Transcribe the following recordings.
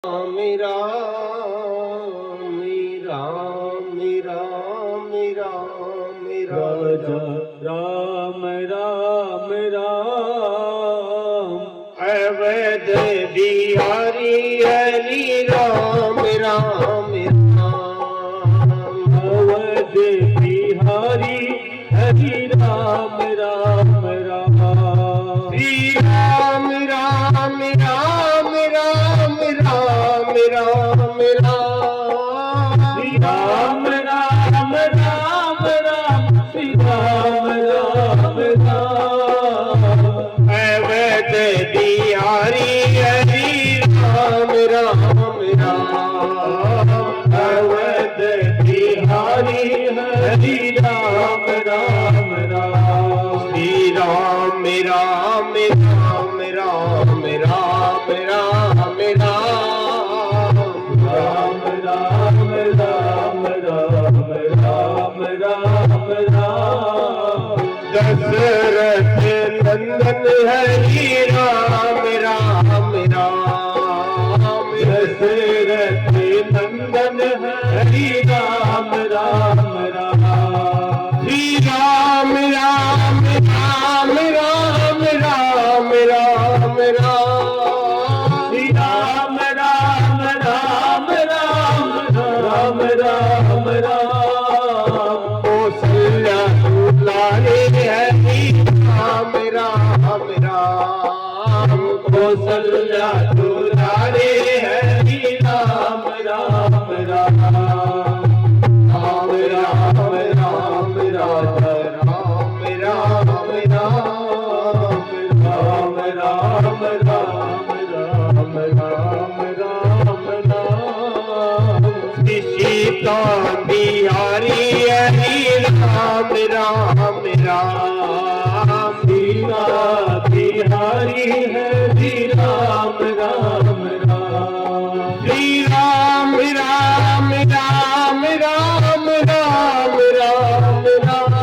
मेरा मेरा मेरा मेरा मेरा राजा राम राम राम अवध बिहारी हरि राम राम राम अवध बिहारी हरि राम राम राम श्री राम राम राम राम राम राम राम श्री राम राम राम राम श्री राम राम राम अवध बिहारी हरि राम राम राम अवध बिहारी हरि राम राम राम श्री राम राम राम राम राम राम राम राम राम राम राम राम राम दशरथ नंदन हरि राम राम राम दशरथ नंदन हरि राम राम राम श्री राम राम राम राम राम राम राम श्री राम राम राम राम राम राम राम कौशल्या दुलारे हरि राम राम राम कौशल्या दुलारे हरि राम राम राम राम राम राम राजा राम राम राम राम राम राम राम राम राम सीता बिहारी हरि राम राम राम सीता बिहारी हरि राम राम राम श्री राम राम राम राम राम राम राम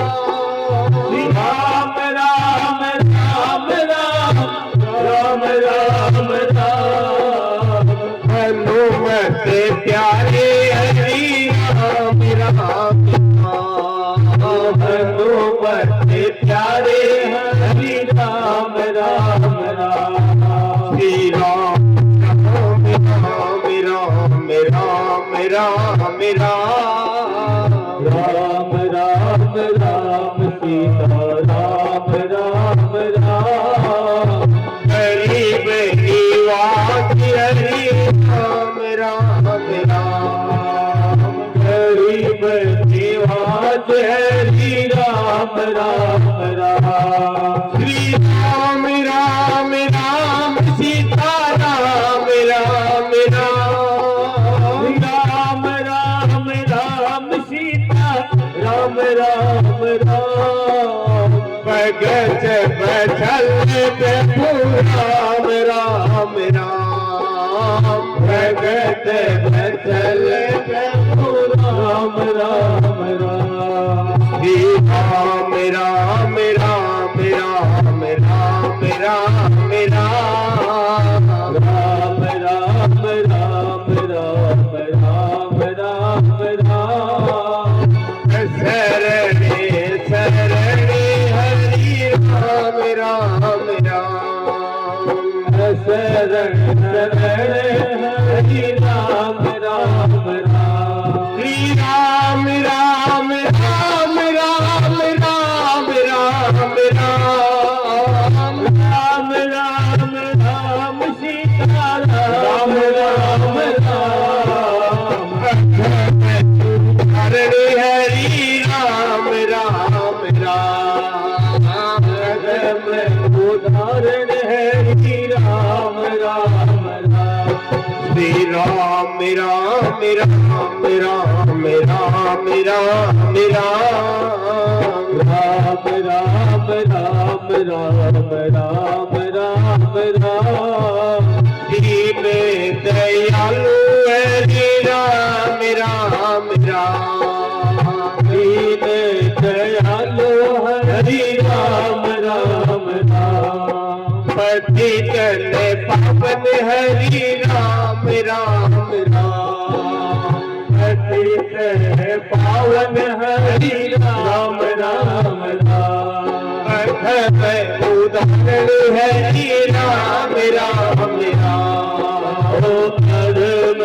श्री राम राम राम राम राम राम राम हनुमत प्यारे हरि राम राम हनुमत प्यारे हरि राम राम राम श्री राम राम राम राम राम राम राम राम राम सीता राम राम राम गरीब निवास हरि राम राम राम गरीब निवास हरि राम राम राम श्री राम राम राम सीता राम राम राम राम राम राम सीता राम राम राम भगत बचल प्रभु राम राम राम भगत बचल प्रभु राम राम राम श्री राम राम राम राम राम राम राम राम राम राम राम राम राम शरणे शरणे हरि राम राम राम शरण शरण हरि राम राम राम श्री राम राम राम राम राम राम राम राम राम राम सीता राम राम राम हरे हरि राम राम राम उदाहरण हरि राम राम राम श्री राम राम राम राम राम राम राम राम राम राम राम राम राम दीन दयालु हरि राम राम राम दीन दयालु हरि राम राम राम पतित पावन हरि राम राम भगवान हरि राम राम राम। अधम उदाहरण हरि राम राम राम। ओ धर्म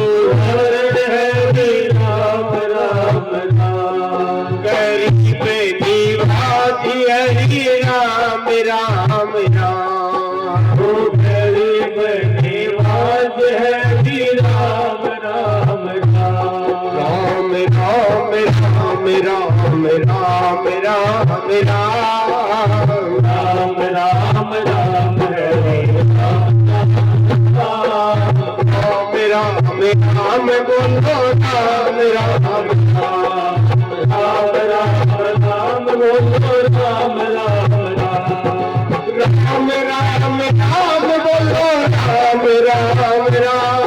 उदाहरण हरि राम राम राम। गरीब निवासी हरि राम राम राम। ओ गरीब निवास हरि राम राम राम। राम राम राम राम राम राम राम। राम राम राम हरे राम राम। राम राम राम बोलो राम राम राम। राम राम राम बोलो राम राम राम। राम राम राम बोलो राम राम राम।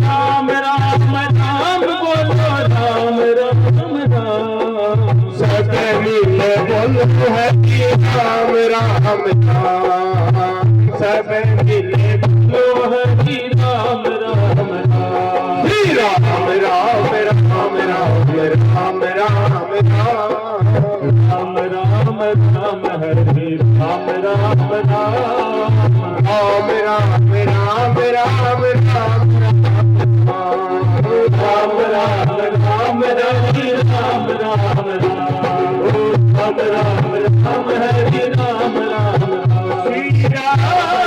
राम राम राम बोलो राम राम राम। सब मिल बोलो हरि राम राम राम। सब मिल बोलो हरि राम राम राम। श्री राम राम राम राम राम राम राम। राम राम राम हरे राम राम राम। राम राम राम राम राम राम राम राम हरे राम राम राम। राम राम राम हरे राम राम राम। श्री राम श्री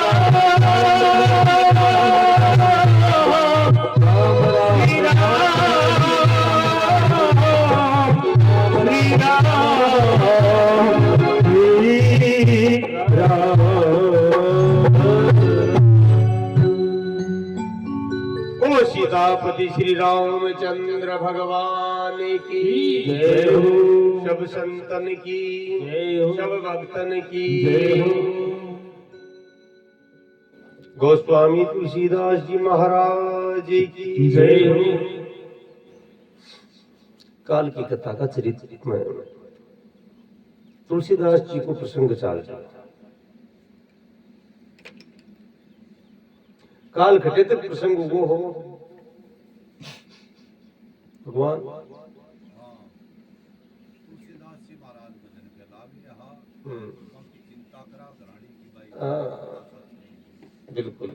ओ सीतापति श्री रामचंद्र भगवान की जय हो। सब संतन की जय हो। सब भक्तन की जय हो। गोस्वामी तुलसीदास जी महाराज की जय हो। काल की कथा का चरित्र में तुलसीदास जी को प्रसंग चाल काल घटे तक प्रसंग वो हो भगवान तुलसीदास जी महाराज भजन के लाभ यहाँ हम्म, की चिंता करा धरानी की बाई हाँ, बिल्कुल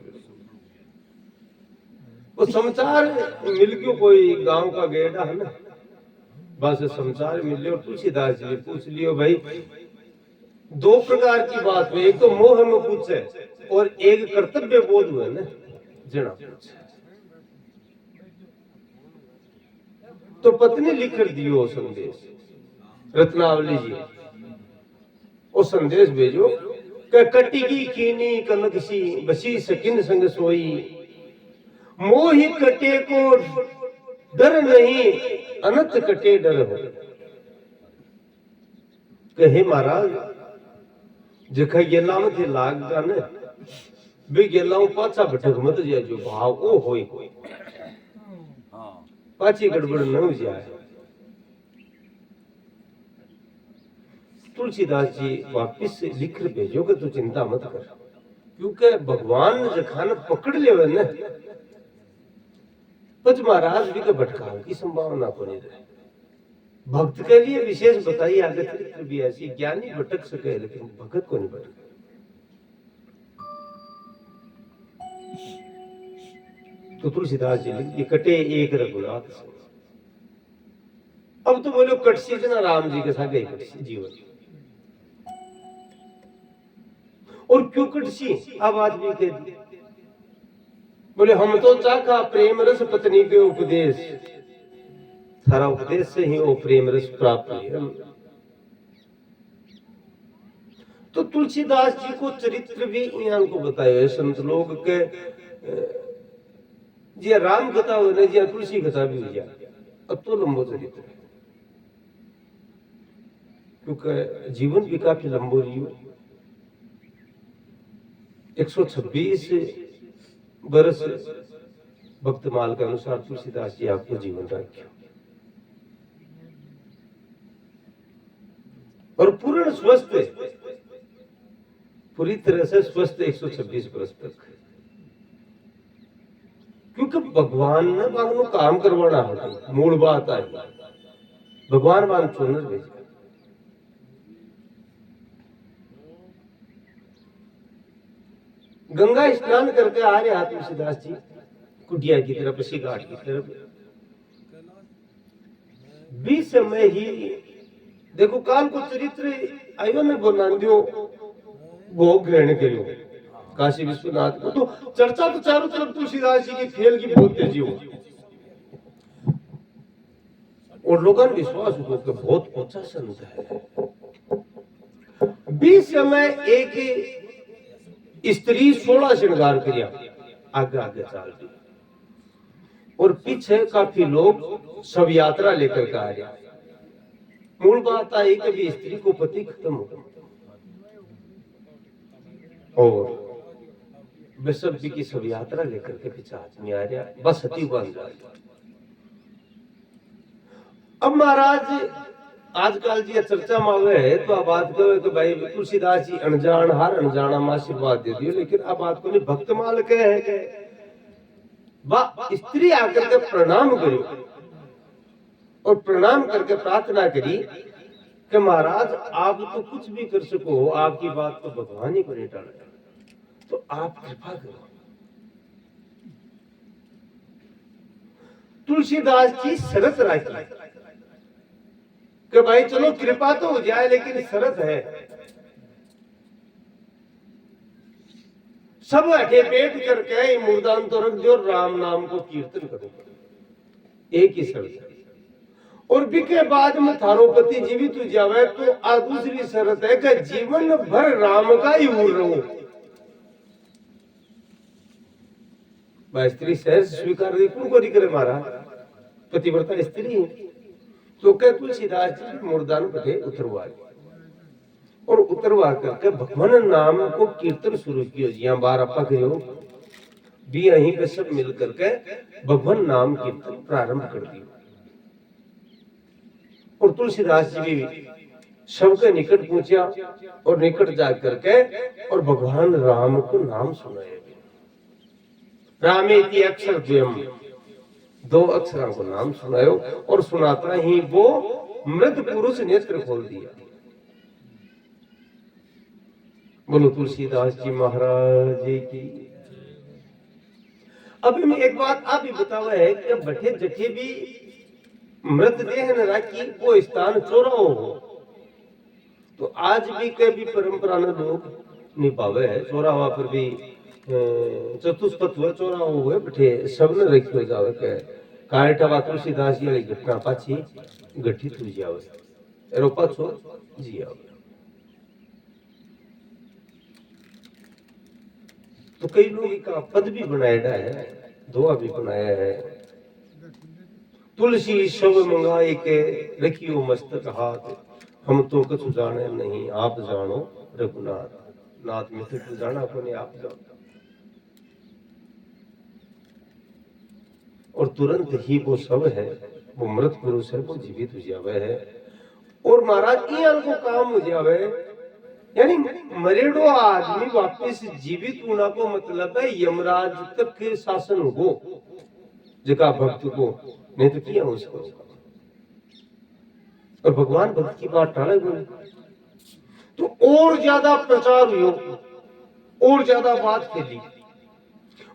वो समाचार मिल गयो कोई गांव का गेड़ा है ना बस समाचार मिल लियो तुलसीदास जी ने पूछ लियो भाई दो प्रकार की बात में एक तो मोह में पूछे और एक कर्तव्य बोध हुए ना जना पूछे तो पत्नी लिख कर दियो संदेश रत्नावली जी वो संदेश भेजो कि कटिगी कीनी कनक सी बसी सकिन संग सोई मोहि कटे को डर नहीं अनंत कटे डर हो कहे महाराज जखा गेला में थे लाग गाने बे गेला पाछा भटक मत जाए जो भाव ओ होई हाँ पाछी गड़बड़ न हो जाए तुलसीदास जी वापिस लिख कर भेजो कि तू चिंता मत कर क्योंकि भगवान जखान पकड़ ले न पच महाराज भी के भटकाव की संभावना को नहीं रहे भक्त के लिए विशेष बताइए आगे चरित्र भी ऐसी ज्ञानी भटक सके लेकिन भगत को नहीं भटके तो तुलसीदास जी लिख दिए कटे एक रघुनाथ संग। अब तो बोलो कटसी जना राम जी के साथ कटसी जीवन और क्यों कटसी अब आदमी कह दी बोले हम तो चाखा प्रेम रस पत्नी के उपदेश सारा उपदेश से ही वो प्रेम रस प्राप्त है तो तुलसीदास जी को चरित्र भी यहाँ को बताया है संत लोग के जी राम कथा हो ना जी तुलसी कथा भी हो जाए अब तो लंबो चरित्र है क्योंकि जीवन भी काफी लंबो रियो 126 बरस भक्तमाल के अनुसार तुलसीदास जी आपको जीवन रखे और पूर्ण स्वस्थ पूरी तरह से स्वस्थ 126 बरस तक क्योंकि भगवान ने बागनु काम करवाना है मूल बात है भगवान मान चूनर भेजा। गंगा स्नान करके आ रहे हाथ तुलसीदास जी कुटिया की तरफ, इसी घाट की तरफ। बीच समय ही देखो काल को चरित्र आयो ने बनांदियो भोग ग्रहण करियो काशी विश्वनाथ को, तो चर्चा तो चारों तरफ तुलसीदास जी की फेल की बहुत तेजी हो, और लोगों ने विश्वास हो कि बहुत ऊंचा संत है। बीच समय एक स्त्री 16 श्रृंगार किया आगे आगे चल दी, और पीछे काफी लोग सब यात्रा लेकर के आ रहे। मूल बात आई कि स्त्री को पति खत्म हो गया और बिशप जी की सब यात्रा लेकर के पीछे आदमी आ रहा, बस हती बन जा रही। अब महाराज आजकल जी चर्चा में आवे है तो अब बात कहे कि भाई तुलसीदास जी अनजान हार अनजाना में आशीर्वाद दे दियो, लेकिन अब बात को नहीं भक्त माल के है कि वाह स्त्री आकर के प्रणाम करी और प्रणाम करके प्रार्थना करी कि महाराज आप तो कुछ भी कर सको, आपकी बात तो भगवान ही को नहीं टाला, तो आप कृपा करो। तुलसीदास जी शरत रखी कि भाई चलो कृपा तो हो जाए, लेकिन शरत है सब हटे पेट करके मुर्दान तो रख दो, राम नाम को कीर्तन करो, एक ही शर्त है। और बिके बाद में थारो पति जीवित हो जावे तो आ दूसरी शर्त है कि जीवन भर राम का ही उड़ रहो। भाई स्त्री सहज स्वीकार कौन को नहीं करे, मारा पतिव्रता स्त्री तो कह तुलसीदास जी मुर्दान पटे उतरवा और उतरवा करके भगवान नाम को कीर्तन शुरू किया। यहाँ बार आपा कहो भी यहीं पे सब मिल करके भगवान नाम कीर्तन प्रारंभ कर दिया, और तुलसीदास जी भी सबके निकट पहुंचा और निकट जा करके और भगवान राम को नाम सुनाया। रामेति अक्षर द्वयम, 2 अक्षरों को नाम सुनायो, और सुनाता ही वो मृत पुरुष नेत्र खोल दिया। बोलो तुलसीदास जी महाराज की। अभी मैं एक बात आप ही बतावा है कि बठे जठे भी मृतदेह न राखी वो स्थान चौराहो हो, तो आज भी कभी परंपरा न लोग निभावे है। चौराहा पर भी चतुष्पथ हुए चौराहो हुए बठे सब ने रखियो जावे के कायटा तुलसीदास जी वाली घटना पाछी घटित हो जावे एरो पाछो जी आवे। तो कई लोग का पद भी बनाया है, दुआ भी बनाया है। तुलसी शव मंगाए के रखियो मस्तक हाथ, हम तो कुछ जाने नहीं आप जानो रघुनाथ। नाथ में तो जाना को नहीं आप जानो। और तुरंत ही वो शव है, वो मृत पुरुष है, वो जीवित हो जावे है। और महाराज ये को काम हो जावे, यानी मरेडो आदमी वापस जीवित होना को मतलब है यमराज तक के शासन हो जगह भक्त को, नहीं तो किया उसको। और भगवान भक्त की बात टाले बोले तो और ज्यादा प्रचार हुई और ज्यादा बात फैली,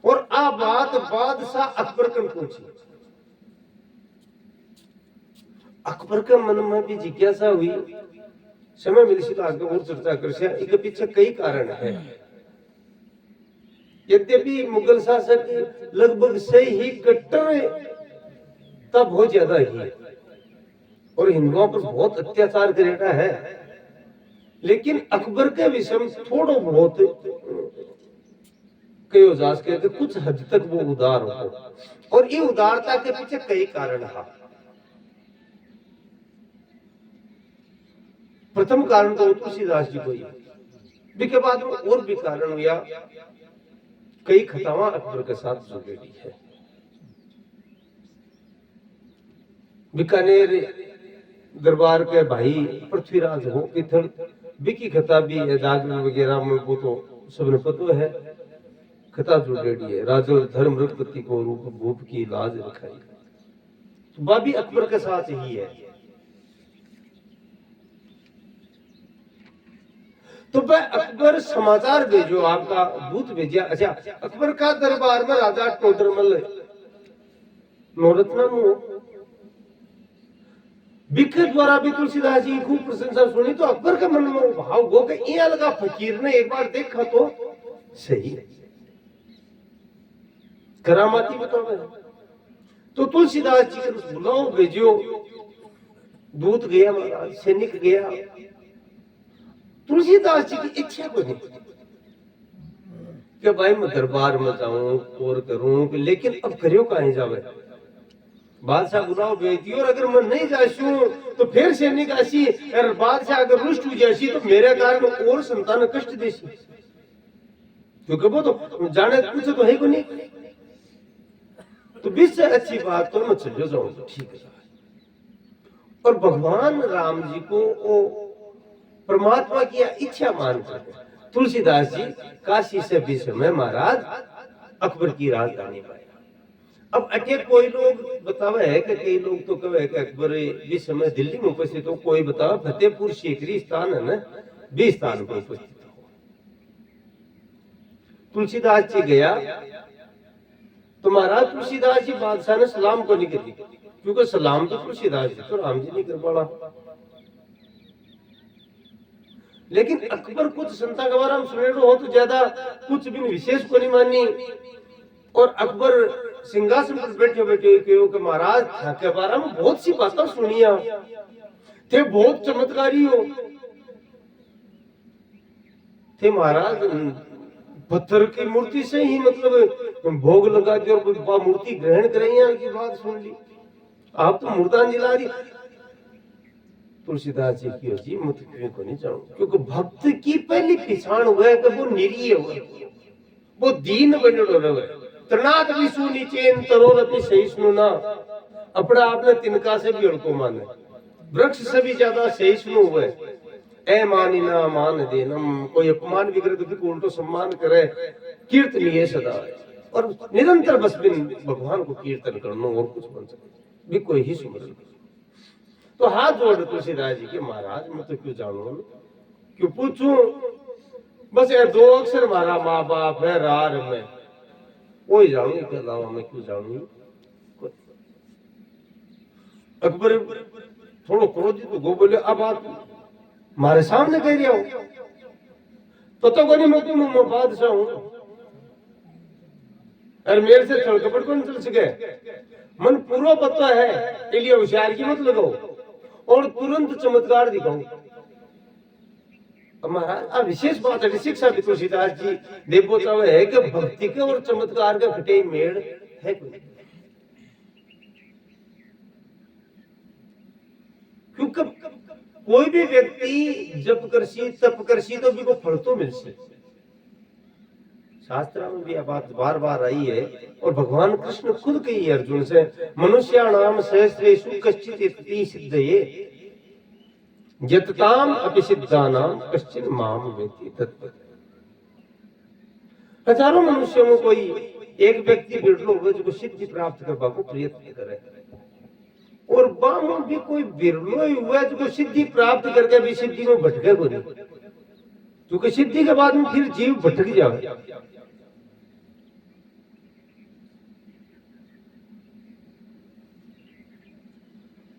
और आ बात बादशाह अकबर कन पहुंची। अकबर के मन में भी जिज्ञासा हुई, समय मिली तो आगे और चर्चा कर से। इसके पीछे कई कारण है। यद्यपि मुगल शासक लगभग से ही कट्टर तब बहुत ज्यादा ही और हिंदुओं पर बहुत अत्याचार करेगा है, लेकिन अकबर के विषय में थोड़ा बहुत कई उदास के कुछ हद तक वो उदार हो, और ये उदारता के पीछे कई कारण है। प्रथम कारण तो तुलसीदास जी को ही, के बाद में और भी कारण हुआ। कई खतावां अकबर के साथ जुड़ेगी है। बीकानेर दरबार के भाई पृथ्वीराज हो किथन बिकी खता भी है, जागरण वगैरह में वो तो सबने पता है। खता जुड़ेगी है, राजो धर्म रघुपति को रूप भूप की लाज रखाई, तो बाबी अकबर के साथ ही है। तो वह अकबर समाचार भेजो, आपका दूत भेजा। अच्छा, अकबर का दरबार में राजा टोडरमल नौरत्न बिख द्वारा भी तुलसीदास जी की खूब प्रशंसा सुनी। तो अकबर के मन में भाव हो कि ये लगा फकीर ने एक बार देखा तो सही है, करामाती बतावे। तो तुलसीदास जी के बुलाओ भेजियो, दूत गया महाराज, सैनिक गया। तुलसीदास जी की इच्छा को नहीं कि भाई मैं दरबार में जाऊं और करूं, लेकिन अब करियो कहीं जावे, बादशाह बुलाओ भेज दियो। और अगर मैं नहीं जासूं तो फिर सैनिक ऐसी, और बादशाह अगर रुष्ट हो जासी तो मेरे कारण और संतान कष्ट देसी, क्योंकि वो तो जाने कुछ तो है को नहीं। तो बीच से अच्छी बात तो मैं चले जाऊं, ठीक है। और भगवान राम जी को वो परमात्मा की इच्छा मानकर तुलसीदास जी काशी से भी समय महाराज अकबर की राजधानी में। अब अटे कोई लोग बतावे है कि कई लोग तो कहे कि अकबर भी समय दिल्ली में उपस्थित हो, कोई बतावे फतेहपुर सीकरी स्थान है ना, भी स्थान पर उपस्थित हो। तुलसीदास जी गया तो महाराज तुलसीदास जी बादशाह ने सलाम को नहीं करी, क्योंकि सलाम तो तुलसीदास जी तो राम जी नहीं कर पड़ा। लेकिन अकबर कुछ संता के बारे में सुने हो तो ज्यादा कुछ भी विशेष को नहीं मानी। और अकबर सिंहासन पर बैठे बैठे कहो कि महाराज के बारे में बहुत सी बातें सुनिया थे, बहुत चमत्कारी हो थे महाराज। पत्थर की मूर्ति से ही मतलब भोग लगा दिया और मूर्ति ग्रहण करैया की बात सुन ली, आप तो मुर्दान जिला रही। तुलसीदास जी की जी मत को नहीं जाऊं, क्योंकि भक्त की पहली पहचान हुआ है कि वो निरीह हुआ, वो दीन बने रहे। तनात विषु नीचे तरोरति सहिष्णु ना, अपना आपने तिनका से भी अड़को माने, वृक्ष से भी ज्यादा सहिष्णु हुए। ए मानी ना मान देनम, कोई अपमान भी करे तो उल्टो सम्मान करे, कीर्तनीय सदा। और निरंतर बस बिन भगवान को कीर्तन करना और कुछ बन सके भी कोई ही सुमरन। तो हाथ जोड़ तुलसीदास जी के, महाराज मैं तो क्यों जानू, क्यों पूछूं, बस ये दो अक्षर हमारा माँ बाप है रार में, वही जानू, इसके अलावा मैं क्यों जानू। अकबर थोड़ा क्रोधित तो गो बोले, अब आप हमारे सामने कह रहे हो, पता को नहीं मैं बादशाह हूं और मेरे से चल कपड़ कौन चल सके। मन पूरा पता है, इसलिए होशियार की मत लगाओ और तुरंत चमत्कार दिखाओ। महाराज विशेष बात है, शिक्षा भी तुलसीदास जी देवता है कि भक्ति के और चमत्कार का घटे मेड़ है कोई। क्योंकि कोई भी व्यक्ति जप करसी तप करसी तो भी को फल तो मिल से। शास्त्र में भी यह बात बार बार आई है और भगवान कृष्ण खुद कही है अर्जुन से, मनुष्याणाम सहस्रेषु कश्चित् यतति सिद्धये यतताम अपि सिद्धानाम कश्चित् माम वेति तत्त्वतः। हजारों मनुष्यों में कोई एक व्यक्ति बिरलो हो जो सिद्धि प्राप्त करने को प्रयत्न करे, और बाम भी कोई बिरलो ही हुआ जो सिद्धि प्राप्त करके भी सिद्धि में भटके को नहीं, क्योंकि सिद्धि के बाद में फिर जीव भटक जाए।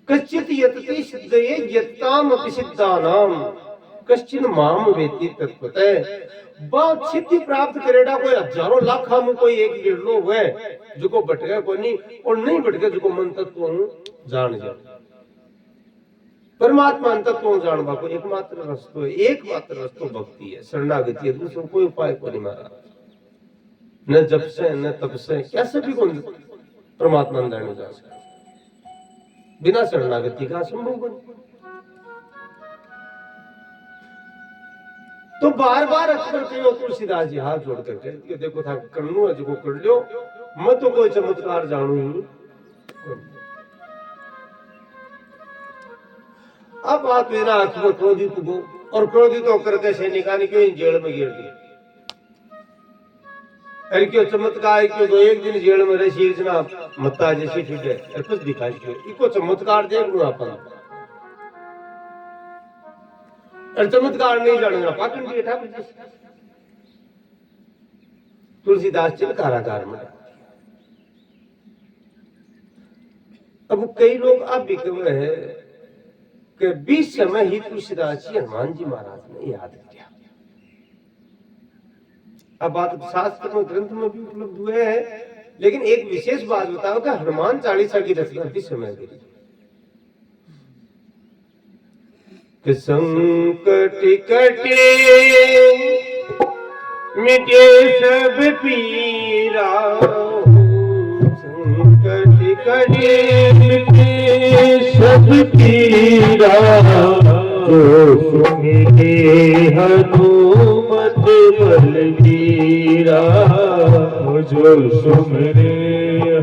कश्चित् यतति सिद्धये यत्ताम अपि सिद्धानाम कश्चिन् माम वेति तत्त्वतः। बात सिद्धि प्राप्त करेगा कोई हजारों लाखों में कोई एक बिरलो हुए जो को भटके को नहीं, और नहीं भटके जो को मन तत्व जान जा। परमात्मा तत्व जानवा को एकमात्र रास्ता है, एकमात्र रास्ता भक्ति है, शरणागति है, दूसरा कोई उपाय को नहीं मारा। न जप से न तप से कैसे भी कौन परमात्मा जाने जा सकता, बिना शरणागति का संभव बने। तो बार बार अकबर कहो तुलसीदास जी हाथ जोड़ करके, देखो था करनू है जो कर लो, मैं तो कोई चमत्कार जानू ही। अब आप मेरा अकबर क्रोधित हो और क्रोधित होकर के सैनिका ने क्यों जेल में गिर दिया। अरे क्यों चमत्कार क्यों, तो एक दिन जेल में रही जनाब मत्ता जैसी ठीक है कुछ दिखाई क्यों, इको चमत्कार देख लू अपन। और चमत्कार नहीं जानेगा पाखंडी है ठाकुर जी। तुलसीदास जी कारागार में। अब कई लोग आप भी कहे हैं कि 20 समय ही तुलसीदास जी हनुमान जी महाराज ने याद किया। अब बात शास्त्र में ग्रंथ में भी उपलब्ध हुए हैं, लेकिन एक विशेष बात बताओ कि हनुमान चालीसा की रचना 20 समय करी। कि संकट कटे मिटे सब पीरा, संकट कटे मिटे सब पीरा, जो सुमिरे हनुमत बलवीरा, जो सुमिरे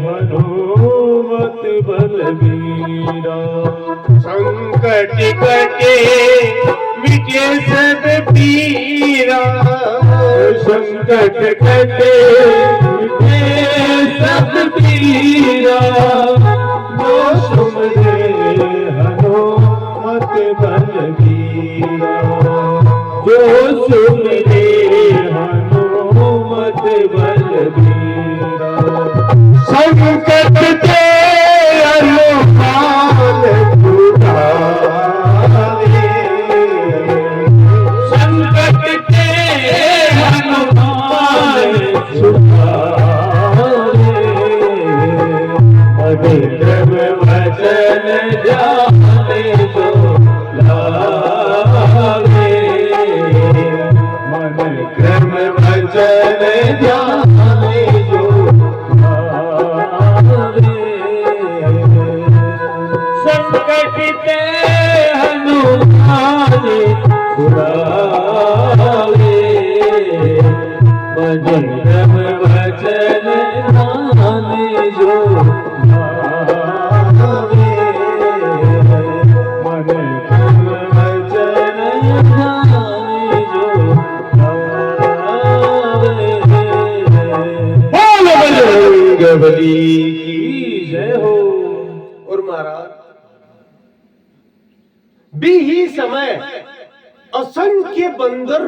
हनुमत बलवीरा। संकट कटे मिटे सब पीरा, संकट कटे मिटे सब पीरा, जो सुमिरे हनुमत बलवीरा, जो सुमिरे हनुमत बलवीरा। संकट ते हनुमान छुड़ावे, संकट ते हनुमान छुड़ावे, मन वचन जाने जो लावे, मन क्रम वचन जाने जो लावे। संकट ते हनुमान छुड़ावे, मन क्रम वचन जाने जो लावे, मन क्रम वचन जाने जो लावे। बोलो बजरंगबली की जय हो। और महाराज भी ही समय असंख्य बंदर,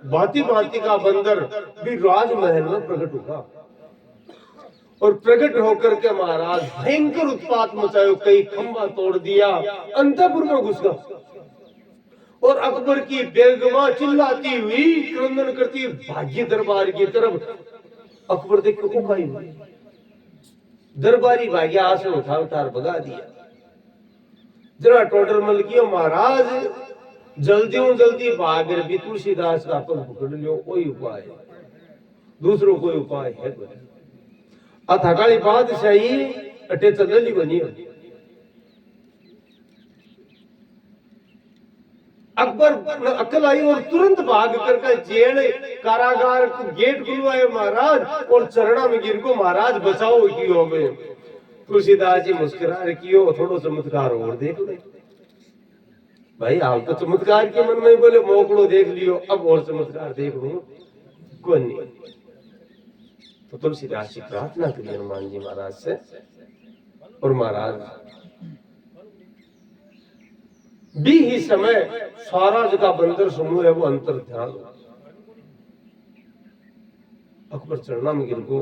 भांति भांति का बंदर भी राजमहल में प्रकट हुआ और प्रकट होकर के महाराज भयंकर उत्पात मचायो, कई खंभा तोड़ दिया, अंतपुर में घुस गया और अकबर की बेगमा चिल्लाती हुई क्रंदन करती भागी दरबार की तरफ। अकबर देख के उखाई हुई, दरबारी भाग्य आसन उठा उतार भगा दिया। जरा टोटल मल किया महाराज, जल्दी भाग रही तुलसीदास का पग पकड़ लियो, कोई उपाय दूसरो कोई उपाय है अथाकाली बात सही अटे चंदली बनी। अकबर अकल आई और तुरंत भाग करके जेल कारागार को गेट खुलवाए महाराज और चरणा में गिर को महाराज बचाओ की हो गए। तुलसीदास जी मुस्कुरा रखियो, थोड़ो चमत्कार और देख ले भाई। आप तो चमत्कार के मन में बोले मोकड़ो देख लियो, अब और चमत्कार देख लो कोई नहीं। तो तुलसीदास जी प्रार्थना करी हनुमान जी महाराज से और महाराज भी ही समय स्वराज का बंदर समूह है वो अंतर ध्यान। अकबर चरणा में गिर को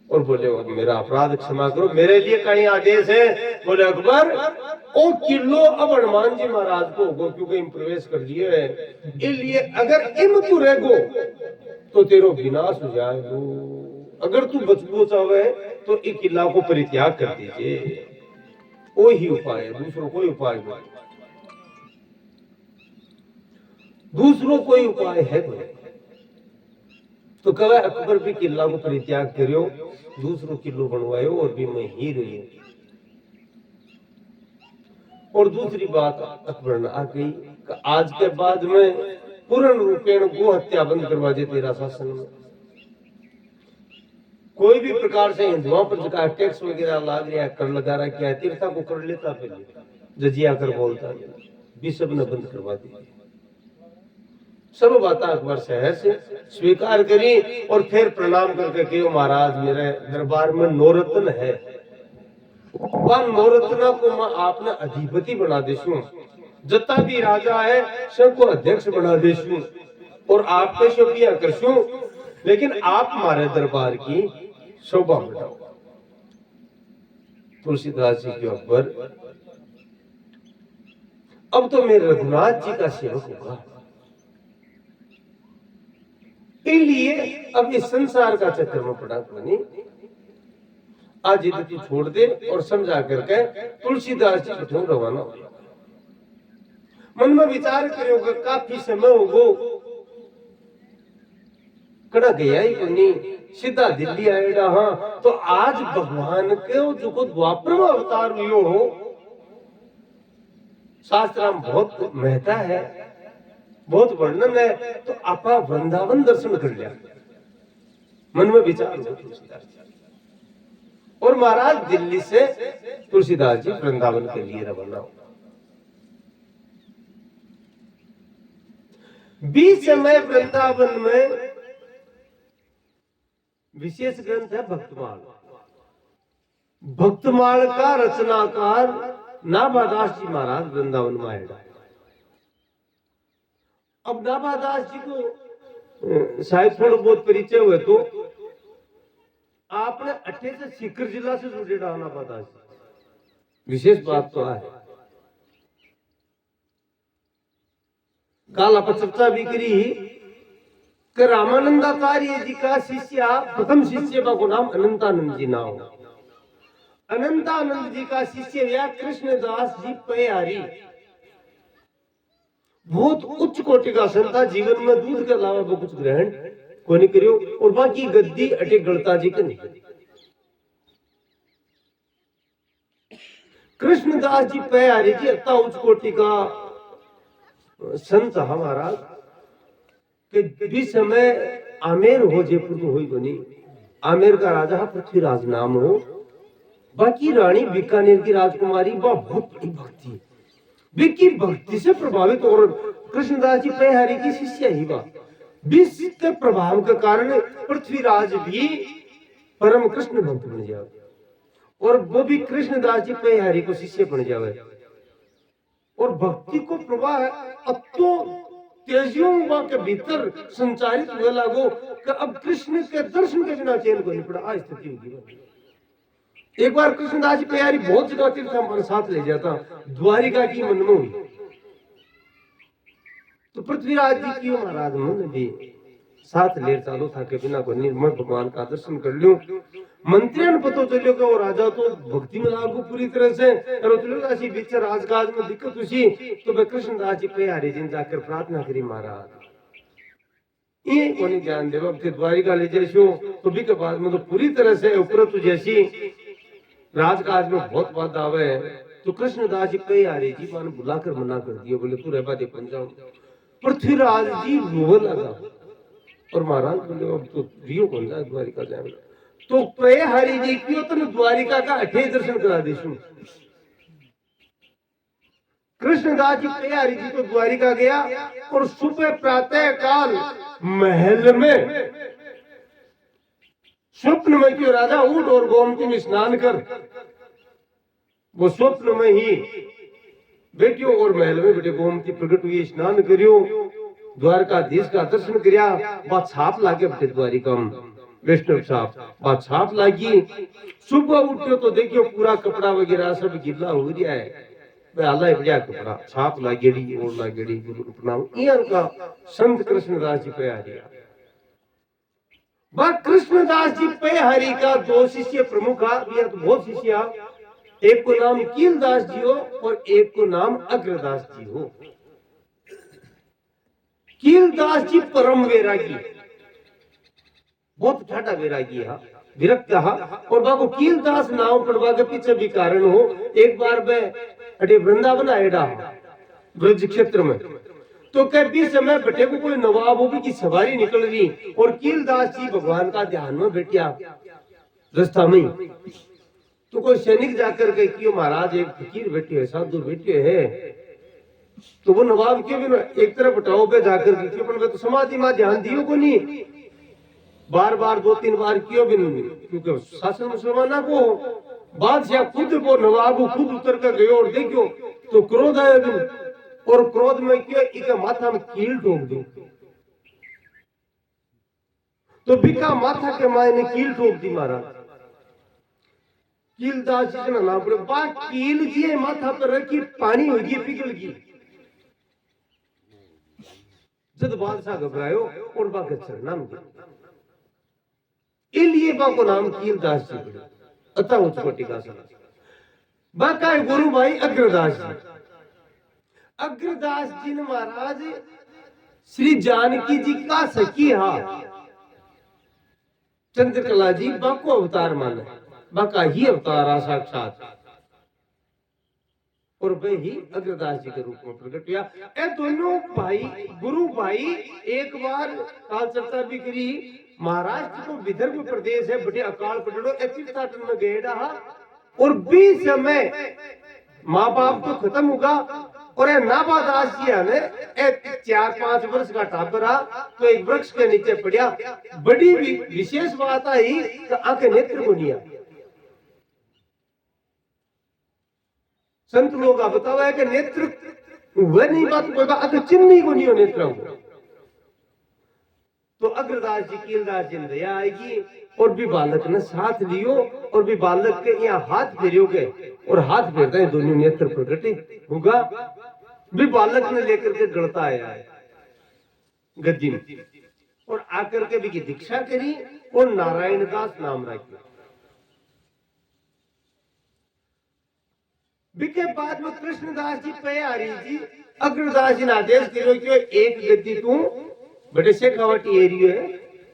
और बोले मेरा अपराध क्षमा करो, मेरे लिए कहीं आदेश है? बोले अकबर ओ किलो अब हनुमान जी महाराज को होगो क्योंकि इम प्रवेश कर लिए है, इसलिए अगर इम तू रहेगो तो तेरो विनाश हो जाएगो। अगर तू बचबो चाहे तो इस किला को परित्याग कर दीजिए, वो ही उपाय है, दूसरों कोई उपाय नहीं। दूसरों कोई उपाय है कोई? तो कहे अकबर भी किला को परित्याग करियो, दूसरों किलो बनवायो और भी मैं ही रही। और दूसरी बात अकबर ने आ गई कि आज के बाद में पूर्ण रूपेण गो हत्या बंद करवा दे तेरा शासन में। कोई भी प्रकार से हिंदुओं पर जो टैक्स वगैरह लाग रहा है, कर लगा रहा क्या है, तीर्था को कर लेता, फिर जजिया कर बोलता भी सब ने बंद करवा दी। सब बात अकबर शहर से स्वीकार करी और फिर प्रणाम करके कहो महाराज मेरे दरबार में नौरत्न है, वह नौरत्न को मैं आपने अधिपति बना देशू जता भी राजा है सबको अध्यक्ष बना देशू और आप पे शोभियां करशू, लेकिन आप हमारे दरबार की शोभा बढ़ाओ। तुलसीदास जी के ऊपर अब तो मैं रघुनाथ जी का सेवक होगा, इसलिए अब इस संसार का चक्कर में पड़ा नहीं, आज इधर तू छोड़ दे और समझा करके तुलसीदास जी को रवाना हो। मन में विचार करोगे काफी समय हो गो कड़ा गया ही नहीं, सीधा दिल्ली आएगा। हाँ तो आज भगवान के जो को द्वापर में अवतार हुए हो, शास्त्र में बहुत महत्ता है, बहुत वर्णन है, तो आपा वृंदावन दर्शन कर लिया। मन में विचार हो तुलसीदास जी और महाराज दिल्ली से तुलसीदास जी वृंदावन के लिए रवाना हो। बीच समय वृंदावन में विशेष ग्रंथ है भक्तमाल। भक्तमाल का रचनाकार नाभादास जी महाराज वृंदावन में आएगा। अब नाभादास जी को शायद थोड़ा बहुत परिचय हुए तो आपने अट्ठे से सीकर जिला से जुड़े रहा नाभादास जी। विशेष बात तो है, काल आप चर्चा भी करी कि रामानंदाचार्य जी का शिष्य, प्रथम शिष्य का नाम अनंतानंद जी नाम। अनंतानंद जी का शिष्य या कृष्णदास जी पयारी, बहुत उच्च कोटि का संत था। जीवन में दूध के अलावा वो कुछ ग्रहण को नहीं करियो और बाकी गद्दी अटे गलता जी के नहीं। कृष्णदास जी पयारी जी अत्ता उच्च कोटि का संत हमारा कि जिस समय आमेर हो जयपुर को हुई बनी, आमेर का राजा पृथ्वीराज नाम हो, बाकी रानी बीकानेर की राजकुमारी बहुत बड़ी भक्ति, विकी भक्ति से प्रभावित और कृष्णदास जी पयहारी की शिष्य ही बा। विष के प्रभाव के कारण पृथ्वीराज भी परम कृष्ण भक्त बन जाए और वो भी कृष्णदास जी पयहारी को शिष्य बन जाए और भक्ति को प्रवाह अतो तेजियों के भीतर संचारित हुए लागो कि अब कृष्ण के दर्शन के बिना चैन को नहीं पड़ा। आज स्थिति होगी। एक बार कृष्णदास जी पयहारी बहुत जगह तीर्थ हमारे साथ ले जाता, द्वारिका की मनमो हुई तो पृथ्वीराज जी की महाराज मन भी साथ ले चालू था के बिना को निर्मल भगवान का दर्शन कर लूं। मंत्रियों ने पता चलो कि वो राजा तो भक्ति में लागू पूरी तरह से और तुलसीदास जी बीच राजकाज में दिक्कत हुई तो वे कृष्णदास जी पयहारी जी जाकर प्रार्थना करी, महाराज ये कोनी ज्ञान देव अब द्वारिका ले जैसो तो भी के बाद में तो पूरी तरह से उपरत जैसी राजकाज में बहुत बाधा आवे है। तो कृष्णदास जी पयहारी जी मान बुलाकर मना कर दिया, बोले तू रहबा दे पंजाब। पृथ्वीराज जी रोने लगा और महाराज बोले अब तो रियो बन जाए द्वारिका जाए तो पयहारी जी क्यों तो द्वारिका का अठे दर्शन करा देशू। कृष्णदास जी पयहारी जी तो द्वारिका गया और सुबह प्रातः काल महल में स्वप्न में क्यों राजा उठ और गोमती में स्नान कर, वो स्वप्न में ही बेटियों और महल में बेटे गोमती प्रकट हुई, स्नान करियो, द्वारकाधीश का दर्शन करिया, बात छाप लागे बेटे द्वारिका में वैष्णव छाप बात छाप लागी। सुबह उठो तो देखियो पूरा कपड़ा वगैरह सब गिल्ला हो गया है, आला बढ़िया कपड़ा छाप लागेड़ी और लागेड़ी गुरु प्रणाम का संत कृष्णदास जी पयहारी। वह कृष्णदास जी पयहारी का दो शिष्य प्रमुख है, तो बहुत शिष्य, एक को नाम कीलदास जी हो और एक को नाम अग्रदास जी हो। कीलदास जी परम वैरागी, बहुत ठाटा वैरागी है, विरक्त है और बाबू कीलदास नाम पड़वा के पीछे भी कारण हो। एक बार मैं अटे वृंदावन आएगा ब्रज क्षेत्र में तो कभी समय बैठे को कोई नवाबों की सवारी निकल रही और कीलदास जी भगवान का ध्यान में बैठिया रास्ता में, तो कोई सैनिक जाकर के क्यों महाराज एक फकीर बैठे है, साधु बैठे है, तो वो नवाब क्यों भी एक तरफ हटाओ पे जाकर के क्यों तो समाधि में ध्यान दियो को नहीं, बार बार 2-3 बार क्यों भी नहीं, क्योंकि शासन मुसलमाना को बादशाह खुद वो नवाब खुद उतर कर गयो और देखो तो क्रोध आया और क्रोध में क्यों इके माथा में कील ठोक दी। तो बिका माथा के मायने कील ठोक दी महाराज। कील दास जी ना नाम पड़े बा कील जी माथा पर रखी पानी होगी पिघल गई। जब बादशाह घबरायो और बा गच्छर नाम दिया इलिए बा को नाम कील दास जी पड़े। अतः उच्च कोटि का सलाह बा का गुरु भाई अग्रदास जी। अग्रदास जी ने महाराज श्री जानकी जी का सखी हा चंद्रकला जी बा को अवतार माने बा का ही अवतार आ साक्षात और वे ही अग्रदास जी के रूप में प्रकट हुआ। ए दोनों भाई गुरु भाई एक बार काल चर्चा भी करी। महाराष्ट्र को विदर्भ प्रदेश है बड़े अकाल पड़ो तीर्थाटन में गए रहा और 20 समय माँ बाप तो खत्म होगा और नाबादास जी ने 4-5 वर्ष का टापरा तो एक वृक्ष के नीचे पड़ा। बड़ी विशेष बात आई कि आंखें नेत्र को नहीं आ। संत लोग बतावा है कि नेत्र वह नहीं बात कोई बात चिन्ह को नहीं हो नेत्रों को। तो अग्रदास जी कीलदास जी दया आएगी और भी बालक ने साथ लियो और भी बालक के यहाँ हाथ फेरियोगे और हाथ फेरते हैं दोनों नेत्र प्रकट होगा। भी बालक ने लेकर के गढ़ता आया है गद्दी में और आकर के भी की दीक्षा करी और नारायण दास नाम रखा। बिके बाद में कृष्णदास जी पे आ रही जी अग्रदास जी ने आदेश करो कि एक गद्दी तू बड़े शेखावटी एरिया है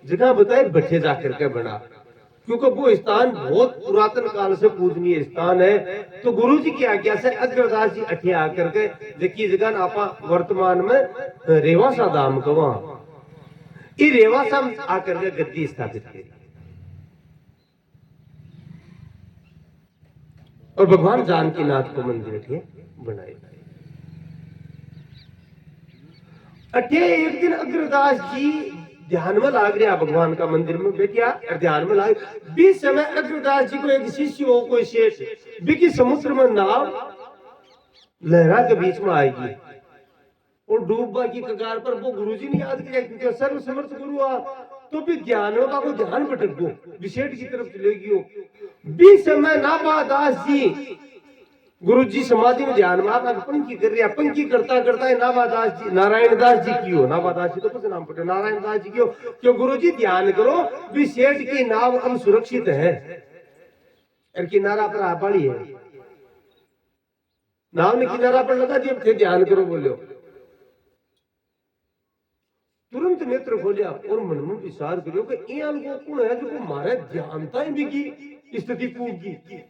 जगह बताए बैठे जाकर के बना क्योंकि वो स्थान बहुत पुरातन काल से पूजनीय स्थान है। तो गुरु जी की आज्ञा से अग्रदास जी अठे आकर के देखिए जगह आपा वर्तमान में रेवासा धाम को वहां रेवासा में आकर के गद्दी स्थापित की और भगवान जानकी नाथ को मंदिर बनाए। अठे एक दिन अग्रदास जी ध्यान में लाग रहा भगवान का मंदिर में बैठिया ध्यान में लाग 20 समय अग्रदास जी को एक शिष्य हो कोई शेष बिकी समुद्र में नाव लहरा के बीच में आएगी और डूबा की कगार पर वो गुरुजी ने याद किया क्योंकि सर्व समर्थ गुरु आ तो भी ध्यान होगा वो ध्यान भटक गो विषेट की तरफ चलेगी हो। 20 समय नाबादास जी गुरु जी समाधि में ध्यान में आप पंक्ति कर रहे पंक्ति करता करता है नाबादास जी नारायण दास जी की हो। नाबादास जी तो कुछ नाम पड़े नारायण दास जी की हो क्यों गुरु जी ध्यान करो विषेट की नाव अब सुरक्षित है और किनारा पर आपाड़ी है नाव ने किनारा पर लगा दिया थे ध्यान करो बोलो तुरंत नेत्र खोलिया और मन में विचार करो कि ये लोग कौन है जो मारे ध्यानता ही भी की स्थिति पूगी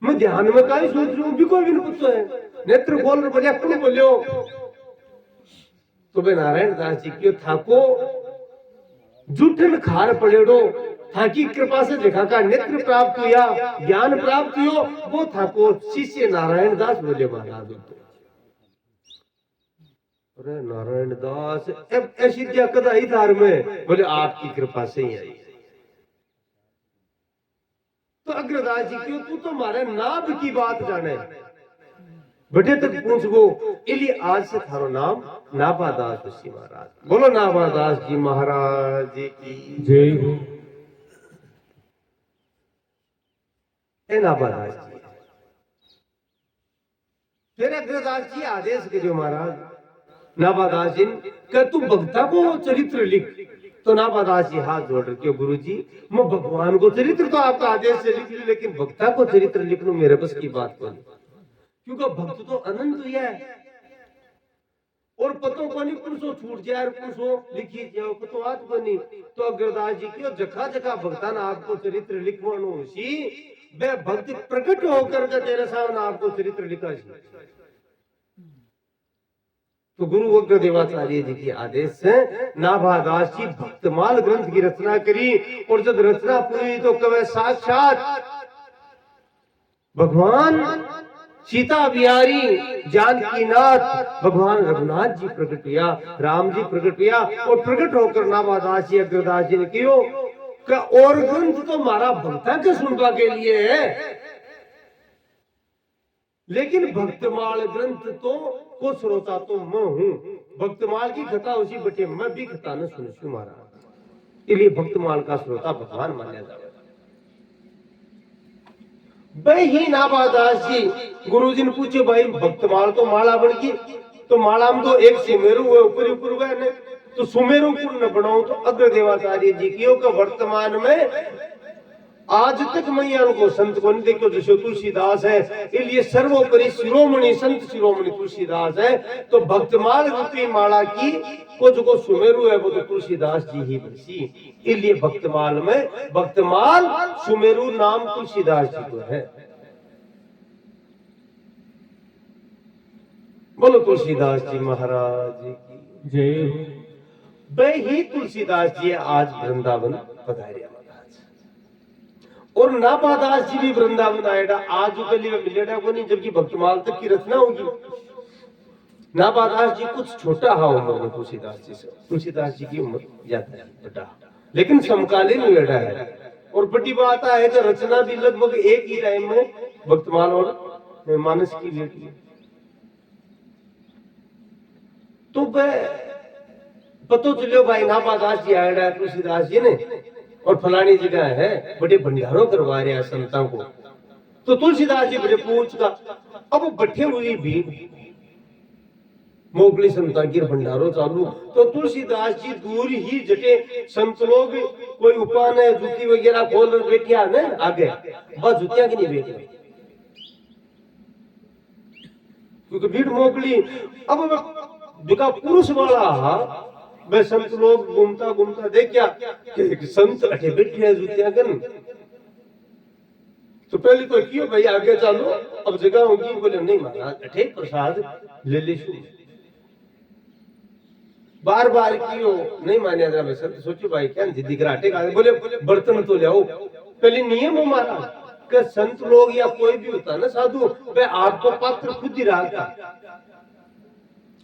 मैं ध्यान में का सोच रहा हूँ भी कोई भी नहीं पूछता है नेत्र खोल रहे बोलिया कौन बोलियो तो बे नारायण दास जी क्यों थाको जूठन खार पड़ेड़ो थाकी कृपा से देखा का नेत्र प्राप्त हुआ ज्ञान प्राप्त हुआ वो थाको शिष्य नारायण दास बोले महाराज। अरे नारायण दास ऐसी क्या कदा ही धार में बोले आपकी कृपा से ही आई। तो अग्रदास जी क्यों तू तो हमारे नाभ की बात जाने बटे तक पूछ गो इलिए आज से थारो नाम नाभादास जी महाराज। बोलो नाभादास जी महाराज की जय हो। ए नाभादास जी फिर अग्रदास जी आदेश करियो महाराज नाभादास जी क्या तू भक्ता को चरित्र लिख। तो नाभादास जी हाथ जोड़ रखे गुरु जी मैं भगवान को चरित्र तो आपका आदेश से लिख ली लेकिन भक्ता को चरित्र लिखना मेरे बस की बात नहीं क्योंकि भक्त तो अनंत ही है और पतो को नहीं पुरुषो छूट जाए और पुरुषो लिखी जाओ पतो आज को नहीं। तो अग्रदास जी की जखा जखा भक्ता ने आपको चरित्र लिखवानो सी वे भक्त प्रकट होकर के तेरे सामने आपको चरित्र लिखा। तो गुरु अग्रदेवाचार्य जी के आदेश से नाभादास जी भक्तमाल ग्रंथ की रचना करी और जब रचना पूरी तो कवे साक्षात भगवान सीता बिहारी जानकीनाथ भगवान रघुनाथ जी प्रकट हुआ राम जी प्रकट हुआ और प्रकट होकर नाभादास जी अग्रदास जी ने कियो और ग्रंथ तो हमारा भक्ता के सुनवा के लिए है लेकिन भक्तमाल ग्रंथ तो को श्रोता तो मैं हूँ। भक्तमाल की कथा उसी बटे मैं भी कथा न सुनूं महाराज। इसलिए भक्तमाल का श्रोता भगवान माना जाता। भाई ही नाबादास जी गुरु जी ने पूछे, भाई भक्तमाल तो माला बन गई, तो माला में तो एक सुमेरु हुए ऊपर ऊपर हुए ने, तो सुमेरु पूर्ण न बनाओ। तो अग्रदेवाचार्य जी की का वर्तमान में आज तक मैया को संत को नहीं देखो, जैसे तुलसीदास है, इसलिए सर्वोपरि शिरोमणि संत शिरोमणि तुलसीदास है। तो भक्तमाल रूपी माला की को जो सुमेरु है वो तो तुलसीदास जी ही बसी। इसलिए भक्तमाल में भक्तमाल सुमेरु नाम तुलसीदास जी को है। बोलो तुलसीदास जी महाराज की जय हो। वे ही तुलसीदास जी आज वृंदावन पधारे महाराज, और नाबादास जी भी वृंदावन आएगा। आज पहले मिलेगा को नहीं, जबकि भक्तमाल तक की रचना होगी। नाबादास जी कुछ छोटा हा उम्र में तुलसीदास जी से, तुलसीदास जी की उम्र ज्यादा है बटा, लेकिन समकालीन वेड़ा है। और बड़ी बात है कि रचना भी लगभग एक ही टाइम में भक्तमाल और मानस की बेटी। तो पतो चलो भाई नाबादास जी आएगा है तुलसीदास जी ने, और फलानी जगह है, बड़े भंडारों करवा रहे हैं संतां को। तो तुलसीदास जी बड़े पूछ का, अब वो बैठे हुई भीड़ मोगली संतां की भंडारों चालू। तो तुलसीदास जी दूर ही जटे संत लोग कोई उपान है जूती वगैरह खोल कर बैठिया न आगे, बस जुतिया की नहीं बैठे क्योंकि भीड़ मोगली। अब जगह पुरुष वाला वे संत लोग घूमता घूमता देखा कि संत अठे बैठे हैं जुतिया कन। तो पहले तो क्यों भाई आगे चलो, अब जगह होगी। बोले नहीं महाराज अठे प्रसाद ले लीशु। बार बार क्यों नहीं मान्या जा। मैं संत सोचो भाई क्या जिद्दी कराटे का। बोले बर्तन तो ले आओ। पहले नियम हो महाराज कि संत लोग या कोई भी होता ना साधु, वे आपको पात्र खुद ही रखता।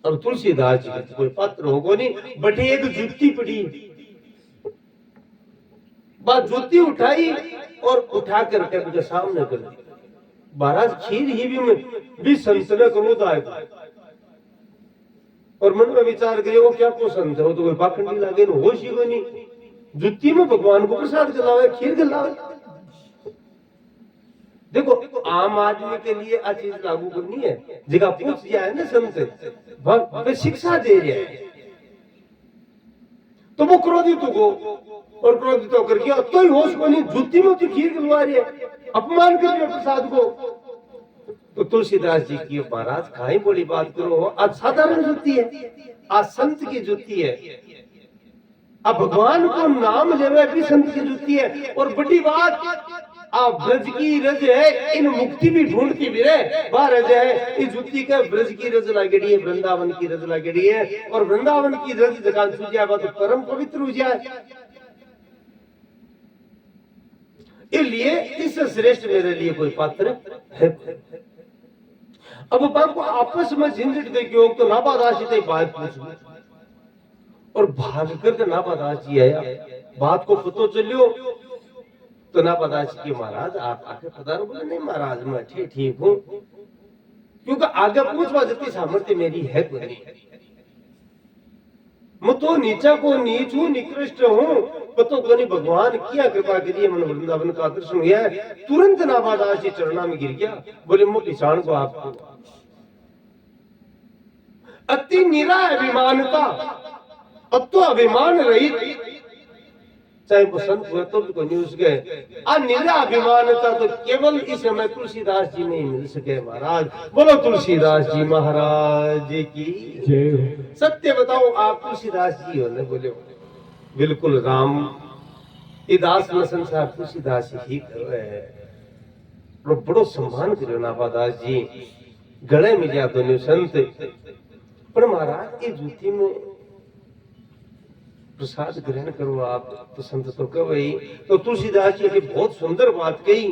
अब तुलसीदास जी तो कोई पात्र होगो नहीं, बटे एक जूती पड़ी, बात जूती उठाई और उठा करके मुझे सामने कर दी। महाराज खीर ही भी संत ने क्रोध आएगा, और मन में विचार करे वो क्या को संत है, वो तो कोई पाखंडी लागे, होश ही कोई नहीं। जूती में भगवान को प्रसाद खिलावे, खीर खिलावे। देखो आम आदमी के लिए आ चीज लागू करनी है। जगह पूछ जाए ना संत, शिक्षा दे रहे हैं तो वो क्रोधित हो, और क्रोधित होकर किया तो ही होश को नहीं, जूती में तो खीर खिलवा रही है, अपमान कर रहे प्रसाद को। तो तुलसीदास जी की महाराज खाई बोली बात करो, आज साधारण जूती है, आज संत की जूती है। अब भगवान को नाम लेवे भी संत की जूती है। और बड़ी बात आप ब्रज की रज है, इन मुक्ति भी ढूंढती भी रहे वह रज है। इस जूती का ब्रज की रज लागेड़ी है, वृंदावन की रज लागेड़ी है। और वृंदावन की रज जगह छू जाए तो परम पवित्र हो जाए। इसलिए इससे श्रेष्ठ मेरे लिए कोई पात्र है। अब बाप आपस में झंझट देखियो तो नाबादास जी बात पूछ, और भाग कर नाबादास जी आया। बात को पतो चलियो तो नाबादास जी की महाराज आप आके पधारो। बोले नहीं महाराज मैं ठीक हूँ, क्योंकि आगे पूछवा जितनी सामर्थ्य मेरी है कोई नहीं। मैं तो नीचा को नीच हूँ, निकृष्ट हूँ, पतो को नहीं। भगवान किया कृपा करिए, मन वृंदावन का दर्शन हुआ है। तुरंत नाबादास जी चरणा में गिर गया। बोले मैं किसान को आपको अति निरा अभिमानता, अतो अभिमान रहित, चाहे वो संत हुए तो भी कोई नहीं उसके निरा अभिमानता तो केवल इस समय तुलसीदास जी नहीं मिल सके महाराज। बोलो तुलसीदास जी महाराज की जय हो। सत्य बताओ आप तुलसीदास जी हो? बोले बिल्कुल राम दास न संसार तुलसीदास ही करो है। बड़ो सम्मान करो नाबादास जी, गले मिलिया दोनों संत। पर महाराज ये जूती में प्रसाद ग्रहण करो आप, तो संत तो कह वही। तो तुलसीदास जी ने बहुत सुंदर बात कही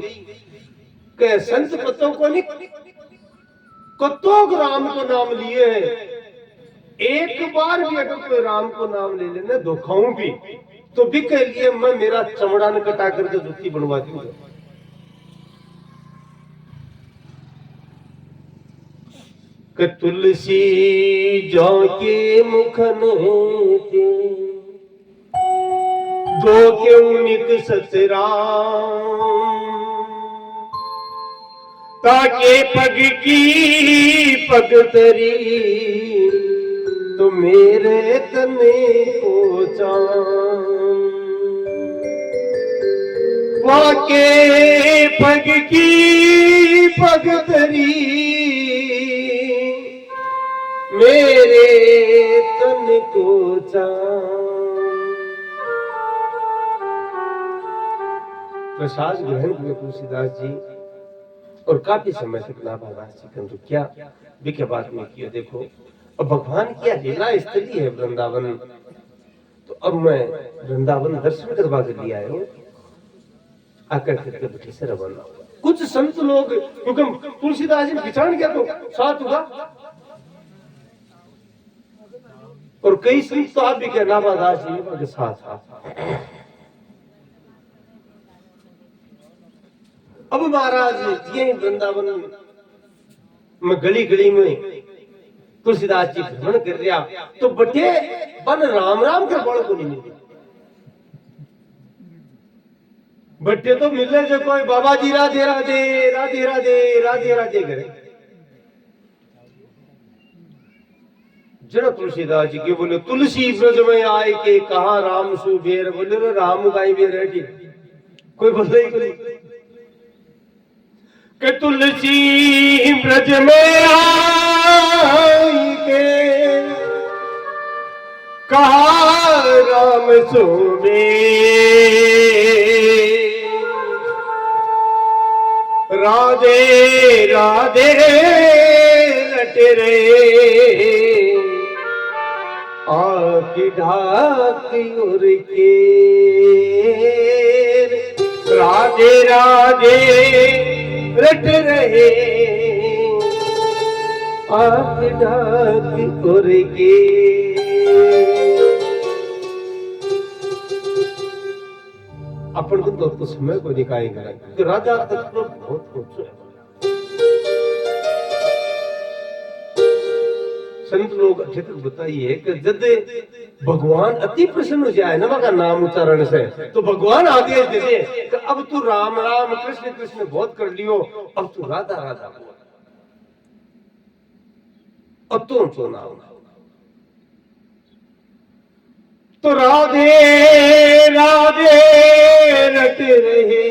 कि संत पतों को नहीं कतों राम को नाम लिए है, एक बार भी अगर कोई राम को नाम ले लेना धोखाऊं भी तो भी कह लिए मैं मेरा चमड़ा न कटा करके जूती बनवा दूंगा। कि तुलसी जौ के मुखन ते दो क्यों निक सतराम ताके पग की पग तरी तो मेरे तने को चाम वाके पग की पग तरी मेरे तन को प्रसाद ग्रहण किए तुलसीदास जी और काफी समय तक नाभादास जी तो क्या विखे बात में किया। देखो अब भगवान की लीला स्थली है वृंदावन, तो अब मैं वृंदावन दर्शन करवा के लिए आया हूँ। आकर करके बैठे से रवाना कुछ संत लोग, क्योंकि तुलसीदास जी विचारण किया तो साथ हुआ, और कई संत तो आप भी क्या नाभादास जी के साथ। अब महाराज ये वृंदावन में गली गली में तुलसीदास जी भ्रमण कर रहा, तो बटे बन राम राम के बड़ को नहीं मिले। बट्टे तो मिले जो कोई बाबा जी राधे राधे राधे राधे राधे राधे करे। जरा तुलसीदास जी के बोले तुलसी ब्रज में आए के कहा राम सुबेर, बोले रे राम गाय बेर है कोई बोले ही कोई कि तुलसी ब्रज में आई के कहा राम सुबेर, राधे राधे लट रे आखी ढाकी उर के, राधे राधे रट रहे आखी ढाकी उर के। अपन को तो समय को निकालेगा कि राजा तत्व बहुत कुछ है। संत लोग अच्छे तक बताइए कि जब भगवान अति प्रसन्न हो जाए ना का नाम उच्चारण से, तो भगवान आदेश देते कि अब तू राम राम कृष्ण कृष्ण बहुत कर लियो, अब तू राधा राधा बोल, अब तो नाम। तो राधे राधे रट रहे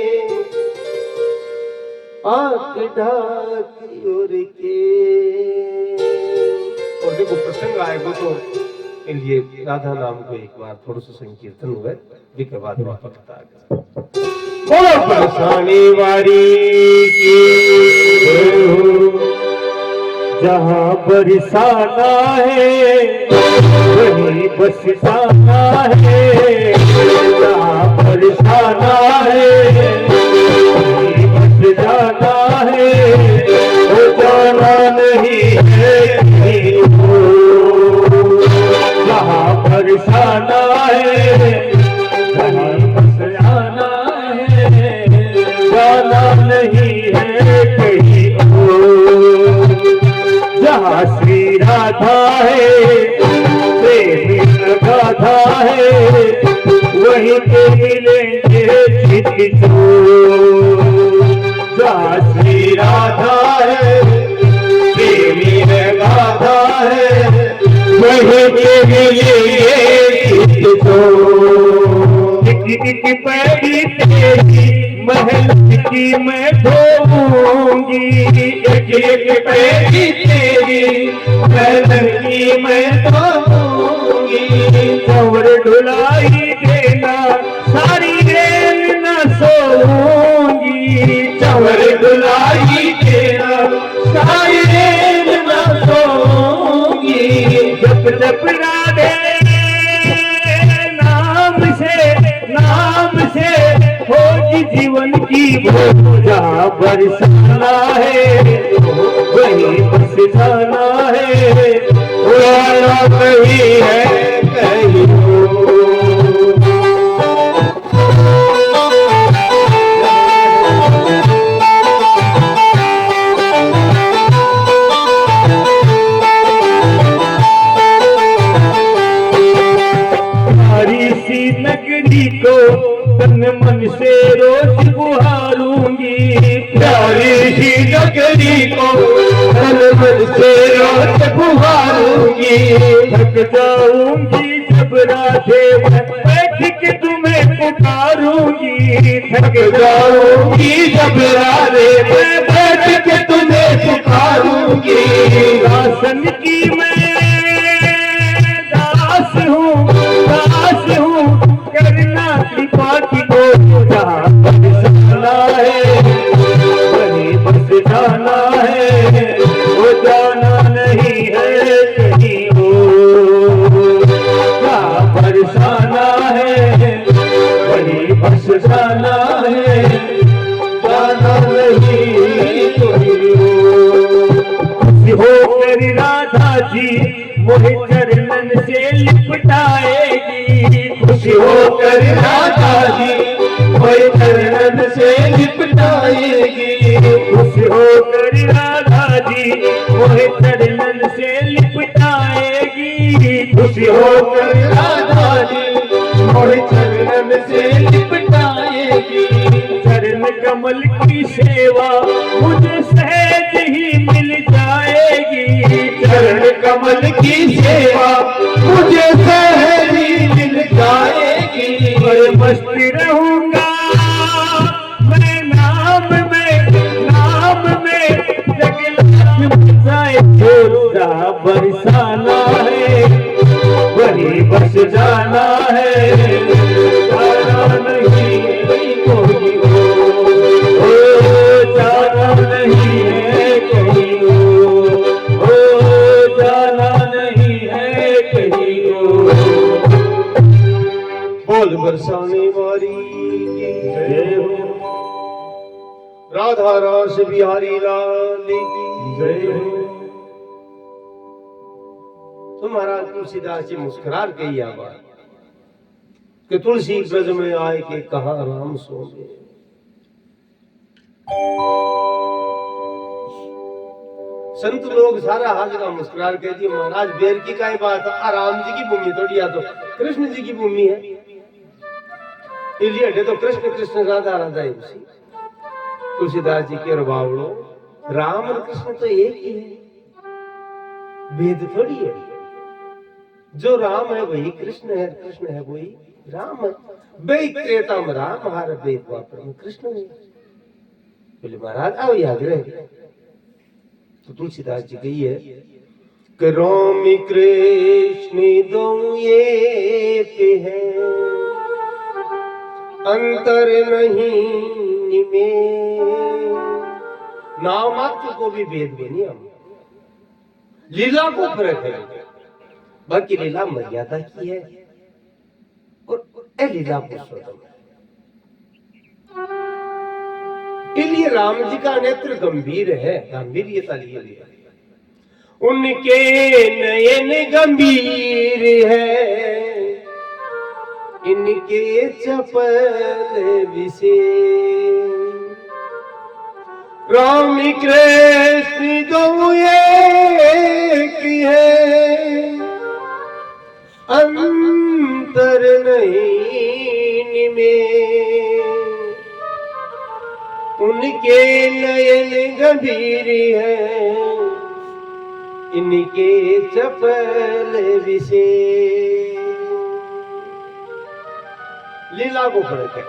आंख ढाकी उर के। और देखो प्रसंग आएगा तो के लिए राधा नाम को एक बार थोड़ा सा संकीर्तन हुआ, जिसके बाद वापस बता गया। बोलो बरसाने वाली की जहाँ बरसाना है वहीं बरसाना है, जहाँ बरसाना है वहीं बस जाना है, वो जाना नहीं है कहीं को। जहाँ बरसाना है वहीं बस जाना है, जाना नहीं है कहीं को। जहाँ श्री राधा है प्रेमी गाथा है, वहीं के मिलेंगे चित चोर। जहाँ श्री राधा है प्रेमी गाथा है, वहीं के मिलेंगे चित चोर। एक पैरी तेरी महल की मैं ढोऊंगी, एक पैरी तेरी महल की मैं ढोऊंगी। चवर ढुलाई देना सारी रेल न सोऊंगी, चवर ढुलाई देना सारी रेल न सोऊंगी। जप जप राधे नाम से होगी जीवन की भोग। जहाँ बरसाना है वहीं बस जाना है, उड़ाना कहीं है कहीं हो। नगरी को तन मन से रोज पुकारूंगी। थक जाऊंगी जब राधे मैं बैठ के तुम्हें पुकारूंगी। थक जाऊंगी जब राधे मैं बैठ के तुम्हें पुकारूंगी। दासन की मैं दास हूँ करना कृपा की को जहाँ बरसाना है वहीं बस जाना है। वो जाना नहीं है कहीं और, जहाँ बरसाना है वहीं बस जाना है। जाना नहीं कहीं और। होकर राधा जी मोहे चरणन से लिपटाएगी। खुश होकर राधा जी मोहे चरणन से लिपटाएगी। खुश होकर राधा जी मोहे चरणन से लिपटाएगी। खुश होकर राधा जी मोहे चरणन से लिपटाएगी। चरण कमल की सेवा मुझे सहज ही मिल जाएगी। चरण कमल की सेवा मुझे सहज ही मिल जाएगी। और मस्त रहूंगा मैं नाम में जगलाख बचाए जो जहाँ बरसाना है वहीं बस जाना है। जाना नहीं कोई ओ जाना नहीं है कहीं ओ जाना नहीं है कहीं बोल बरसाने वाली जय हो। राधा रास बिहारी लाल की जय हो। तो महाराज तुलसीदास जी मुस्कुरा कही आवाज कि तुलसी ब्रज में आए के कहा राम सोमे। संत लोग सारा हर जगह मुस्कुरा कह दिए महाराज बेर की काय बात है, राम जी की भूमि थोड़ी, या तो कृष्ण जी की भूमि है। इसलिए हटे तो कृष्ण कृष्ण राधा राधा है उसी। तुलसीदास जी के बावड़ो राम और कृष्ण तो एक ही है, भेद थोड़ी है। जो राम है वही कृष्ण है, कृष्ण है वही राम है। वे त्रेता में राम हर वेद द्वापर में कृष्ण है। बोले महाराज आओ याद रहे। तो तुलसीदास जी कही है कि राम कृष्ण दो एक है, अंतर नहीं में। नामात्र को भी भेद बनी हम, लीला को फर्क है, बाकी लीला मर्यादा की है और लीला पुरुषोत्तम है। इसलिए राम जी का नेत्र गंभीर है, गंभीरता लिए लिया। उनके नयन गंभीर है, इनके चपल विशेष। राम कृष्ण दो एक है, अंतर नहीं में। उनके नयन गंभीर है, इनके चपल विशेष। लीला को फर्क है,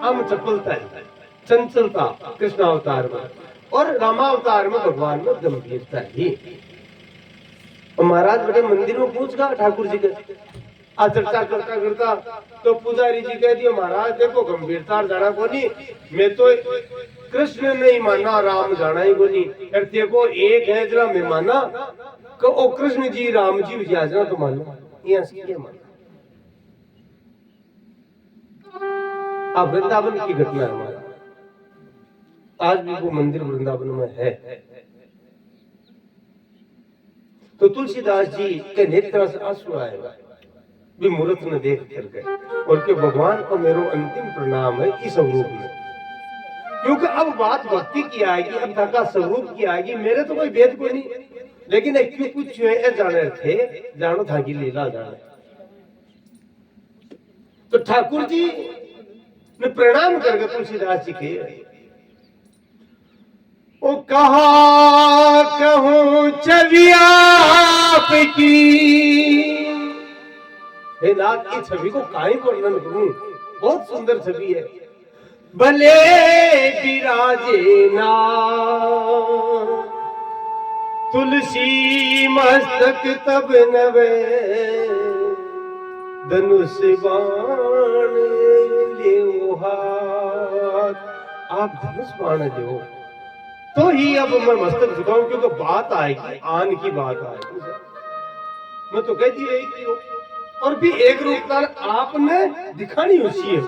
हम चपलता है, चंचलता कृष्ण अवतार में और रामावतार में भगवान में गंभीरता ही। और महाराज बड़े मंदिर में पूछ गया ठाकुर जी के आ चर्चा करता करता तो पुजारी जी कह दिया महाराज देखो गंभीरता जाना को नहीं, मैं तो कृष्ण नहीं माना राम जाना ही को नहीं। देखो एक है जरा मैं माना कि ओ कृष्ण जी राम जी विजय तो मानो ये माना। अब वृंदावन की घटना हमारा आज भी वो मंदिर वृंदावन में है। तो तुलसीदास जी के नेत्र से आंसू आएगा भी मूर्त न देख कर गए और के भगवान को मेरो अंतिम प्रणाम है इस स्वरूप में। क्योंकि अब बात भक्ति की आएगी, अब धक्का स्वरूप की आएगी। मेरे तो कोई भेद कोई नहीं, लेकिन क्यों कुछ जाने थे जानो था कि लीला जाने। तो ठाकुर जी ने प्रणाम करके तुलसीदास जी के ओ कहा कहूं छवि आपकी, हे नाथ की छवि को काहे वर्णन करूं, बहुत सुंदर छवि है। भले विराजे ना तुलसी मस्तक तब नवे, धनुष बाण ले हाथ, आप धनुष बाण जो तो ही अब मैं मस्तक झुकाऊं, क्योंकि बात आएगी, आन की बात आएगी। मैं तो कहती है कि और भी एक रूप आपने दिखानी उसी है।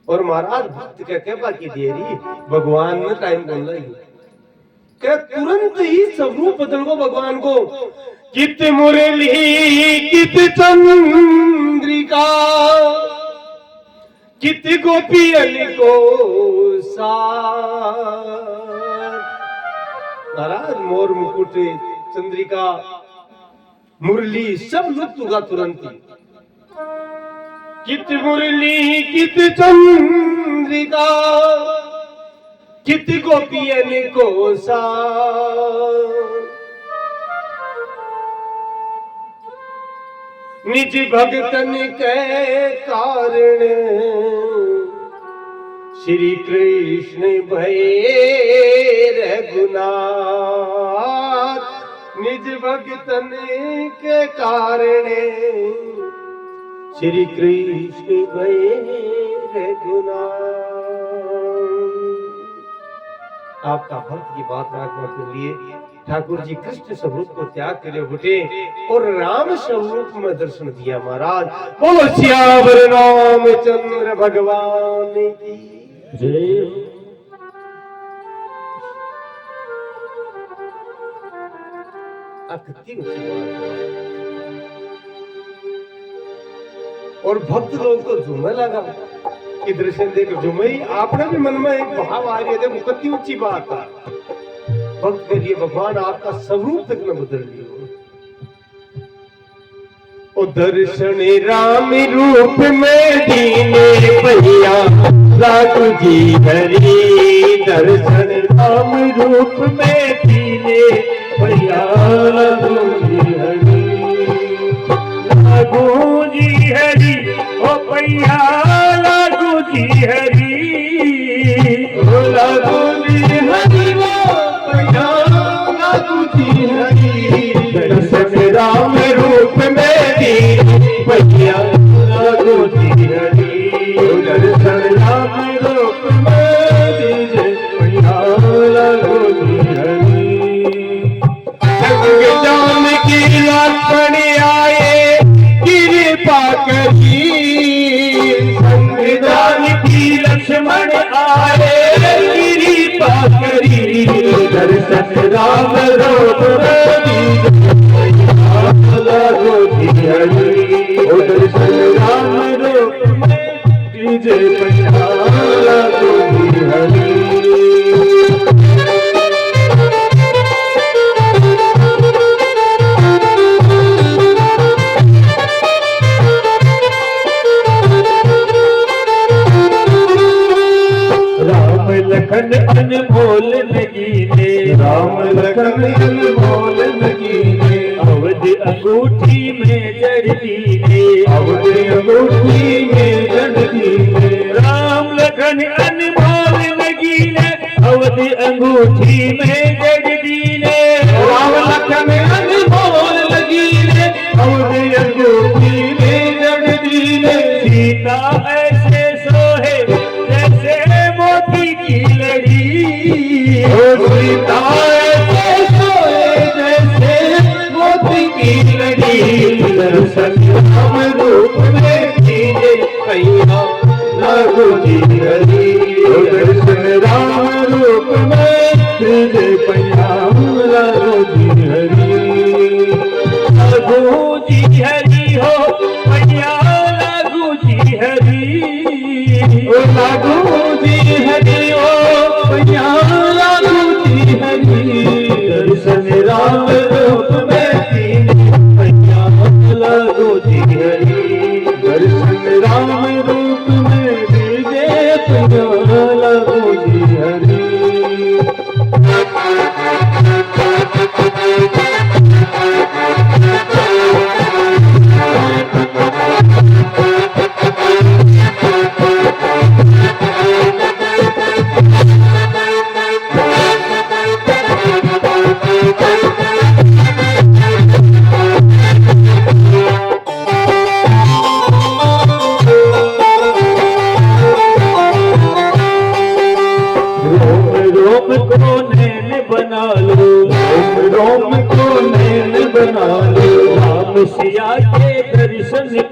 और महाराज भक्त क्या कहबा की देरी, भगवान ने टाइम बोल रही क्या तुरंत ही स्वरूप बदल को भगवान को, कित मुरली कित चंद्रिका कित गोपियन को साथ। महाराज मोर मुकुट चंद्रिका मुरली सब लुप्त होगा तुरंत ही। कित मुरली कित चंद्रिका कित गोपियन को साथ, निज भगतन के कारण श्री कृष्ण भये रघुनाथ, निज भगतन के कारण श्री कृष्ण भये रघुनाथ। आपका भक्त की बात रखने के लिए ठाकुर जी कृष्ण स्वरूप को त्याग करे उठे और राम स्वरूप में दर्शन दिया। महाराज बोलो सियावर रामचंद्र भगवान की जय। और भक्त लोग तो झूमने लगा कि दर्शन देख झूमे ही। आपने भी मन में एक भाव आ रही है, कितनी ऊंची बात है। भक्त के लिए भगवान आपका स्वरूप तक न बदल लियो। ओ दर्शन राम रूप में दीने भैया लागू जी हरी, दर्शन राम रूप में दीने भैया लागू जी हरी, लागू जी हरी ओ भैया लागू जी हरी, ओ लागू जी हरी दर्शन राम रूप में दीने भैया लागू जी हरी, दर्शन राम रूप में दीने भैया लागू जी हरी। संग जान की लक्ष्मण आए कृपा करी, संविधान की लक्ष्मण आए कृपा करी, दर्शन राम रूप लागू जी हरी, ओ दर्शन राम रूप में कीजे भैया लागू जी हरी। लखन अनमोल नगीने, राम लखन अनमोल नगीने, अवध अंगूठी में जड़ दीने, अवध अंगूठी में जड़ दीने, राम लखन अनमोल नगीने, अवध अंगूठी में जड़ दीने, राम लखन अनमोल नगीने, अवध अंगूठी में जड़ दीने, सीता ऐसे सोहे जैसे मोती की लड़ी, ओ सीता ऐसे सोए जैसे मोती की लड़ी, दर्शन राम रूप में कीजे भैया लागू जी हरी, ओ दर्शन राम रूप में कीजे भैया लागू जी हरी, लागू जी हरी हो भैया लागू जी हरी, ओ लागू जी हरी ओ भैया लागू जी हरी, दर्शन राम रूप में कीजे भैया लागू जी हरी, दर्शन राम रूप में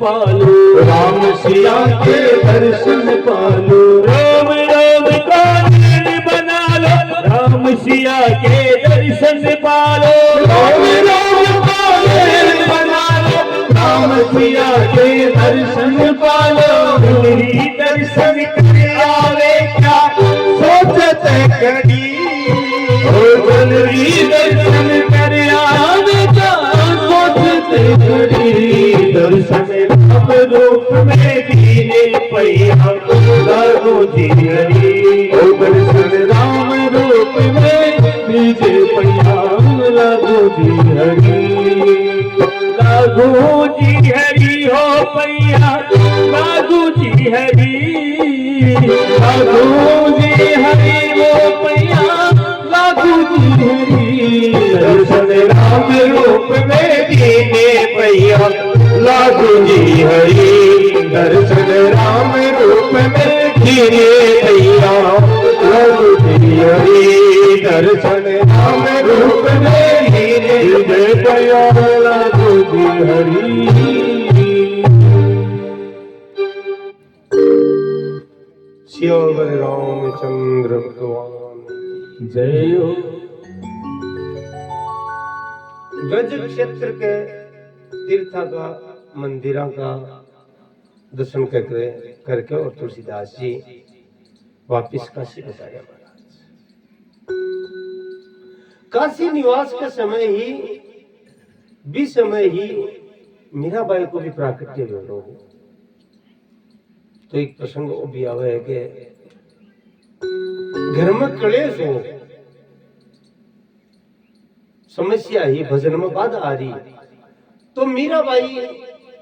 पालो, राम सिया के दर्शन पालो। राम राम का नीड़ बना लो, राम सिया के दर्शन पालो। राम राम का नीड़ बना लो, राम सिया के दर्शन पालो। मेरी दर्शन कर आवे क्या सोचते कड़ी, मेरी दर्शन कर आवे क्या सोचते कड़ी। दर्शन राम रूप में दीने पैया लागो जी हरी, दर्शन राम रूप में दीजे पैया लागो जी हरी। लागो जी हरी हो पैया लागो जी हरी, लागो जी हरी हो पैया लागो जी हरी। दर्शन राम रूप में दीने पैया लागो जी हरी, दर्शन राम रूप में दीने पैया लागो जी हरी। दर्शन राम रूप में दीने पैया लागो जी हरी। श्यावर रामचंद्र भगवान जय हो। ब्रज क्षेत्र के तीर्था का मंदिरों का दर्शन करके और तुलसीदास जी वापिस काशी बताया महाराज। काशी निवास के समय ही मीराबाई को भी प्राकट्य हुए। तो एक प्रसंग वो भी आवा है कि घर में क्लेश हो, समस्या ही भजन में बाधा आ रही, तो मीराबाई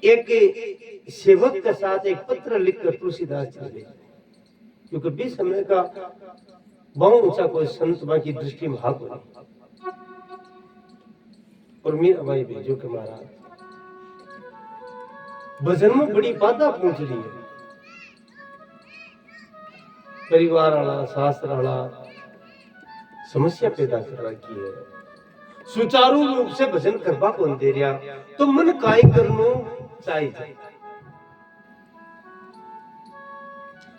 एक सेवक के साथ एक पत्र लिखकर तुलसीदास जी भेजे, क्योंकि बीच समय का बहुत ऊंचा कोई संत की दृष्टि में हाथ हो। और मीराबाई भेजो के महाराज भजन में बड़ी बाधा पहुंच रही है, परिवार वाला शास्त्र वाला समस्या पैदा कर रखी है, सुचारू रूप से भजन करवा कौन दे रहा, तो मन काय करनो चाहिए।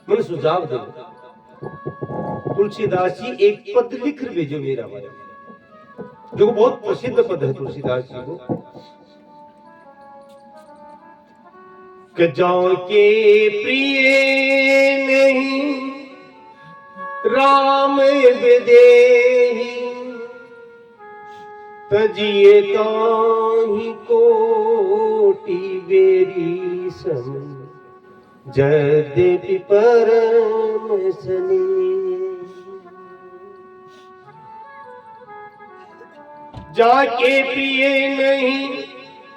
मन सुझाव दे। तुलसीदास जी एक पद लिख भेजो मेरा भाई, जो बहुत प्रसिद्ध पद है तुलसीदास जी को, कि जाओ के प्रिय नहीं राम विदेही, तजिए ताहि कोटि बेरी सम, यद्यपि परम सनी। जाके प्रिय नहीं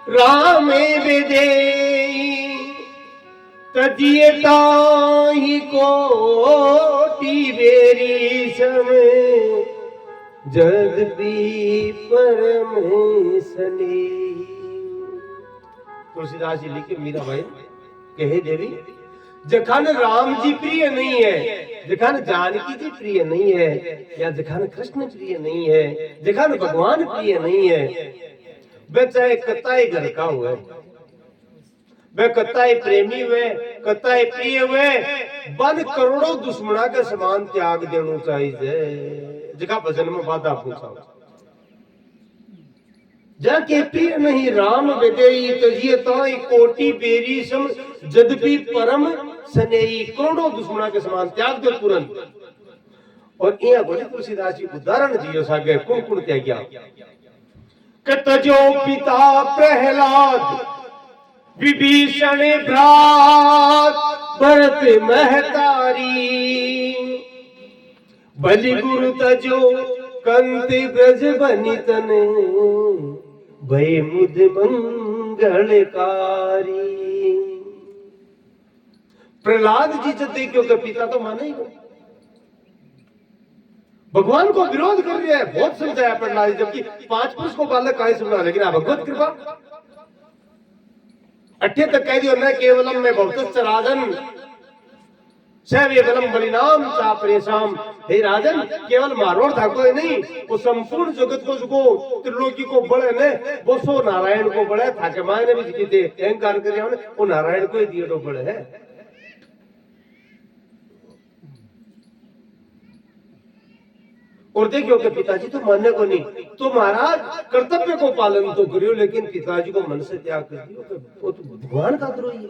राम विदेही, तजिए ताहि कोटि बेरी सम, यद्यपि परम सनी। तुलसीदास जी लिखे मीराबाई कहे देवी, जखान राम जी प्रिय नहीं है, जखान जानकी जी प्रिय नहीं है, या जखान कृष्ण प्रिय नहीं है, जखान भगवान प्रिय नहीं है, वह चाहे कताई घर का हुए, वह कताई प्रेमी हुए, कताई प्रिय हुए, बन करोड़ों दुश्मना के समान त्याग देना चाहिए, जगह भजन में बाधा पूछा। जाके प्रिय नहीं राम विदेही, तजिए ताहि कोटि बेरी सम, यद्यपि परम सनेही। करोड़ों दुश्मना के समान त्याग दे तुरंत। और यहाँ बोले तुलसीदास जी उदाहरण दियो सागे कौन कौन त्याग्या, तजो पिता प्रहलाद, विभीषण भ्रात भरत महतारी, बलि गुरु तजो कंति ब्रज बनितन, भय मुद मंगलकारी। प्रहलाद जी जते क्योंकि पिता तो माने ही नहीं, भगवान को विरोध कर रहे हैं, बहुत समझाया प्रहलाद जी, जबकि 5 पुरुष को बालक काय सुना, लेकिन भगवत कृपा 8 तक कह दियो, न केवलम में भवतः चरादन, सैवे बलम बलिनाम चापरे शाम। हे राजन, केवल मारोड़ था कोई नहीं, वो संपूर्ण जगत को जो त्रिलोकी को बड़े ने वो सो नारायण को बड़े था के मायने भी जीते अहंकार करे वो नारायण को ही दिए तो बड़े है। और देखियो कि पिताजी तो मानने को नहीं, तो महाराज कर्तव्य को पालन तो करियो, लेकिन पिताजी को मन से त्याग कर दियो कि वो तो भगवान का द्रोही है।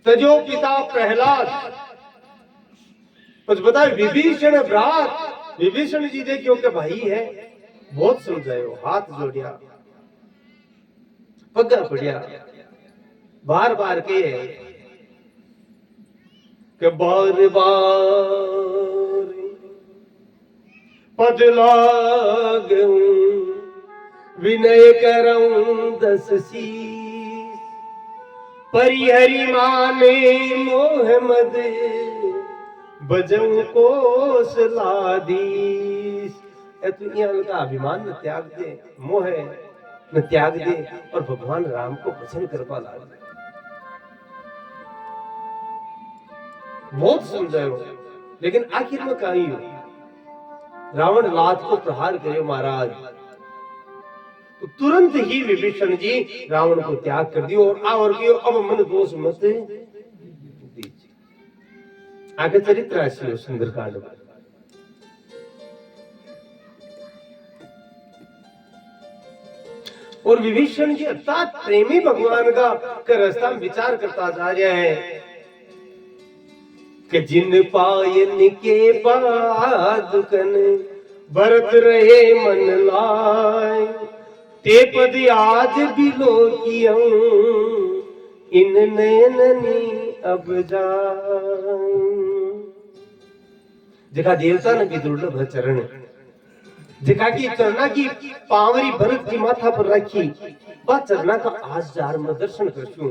तजो पिता प्रहलाद, कुछ बताए विभीषण भ्रात। विभीषण जी देखियो कि भाई है, बहुत समझायो, हाथ जोड़िया, पगा पड़िया, बार बार के बार बार पद लागूं विनय करऊं दस शीस, परिहरि माने मोह मद बजऊं कोसलादीस। तू यहाँ का अभिमान न त्याग दे, मोह न त्याग दे और भगवान राम को पसंद कर पा ला। बहुत समझायो, लेकिन आखिर में कहीं हो रावण लात को प्रहार करे महाराज, तो तुरंत ही विभीषण जी रावण को त्याग कर दियो और कियो अब मन दोष मत दीजिए। आगे चरित्र ऐसी हो सुंदरकांड में। और विभीषण जी अर्थात प्रेमी भगवान का रास्ता में विचार करता जा रहा है कि जिन पायन के पादुकन भरत रहे मन लाय, ते पद आज बिलो कियं इन नयननी अब जाऊं। जगह देवता ने भी दुर्लभ चरण, जगह की चरना की पावरी भरत की माथा पर रखी, वह चरना का आज जार में दर्शन करछूं।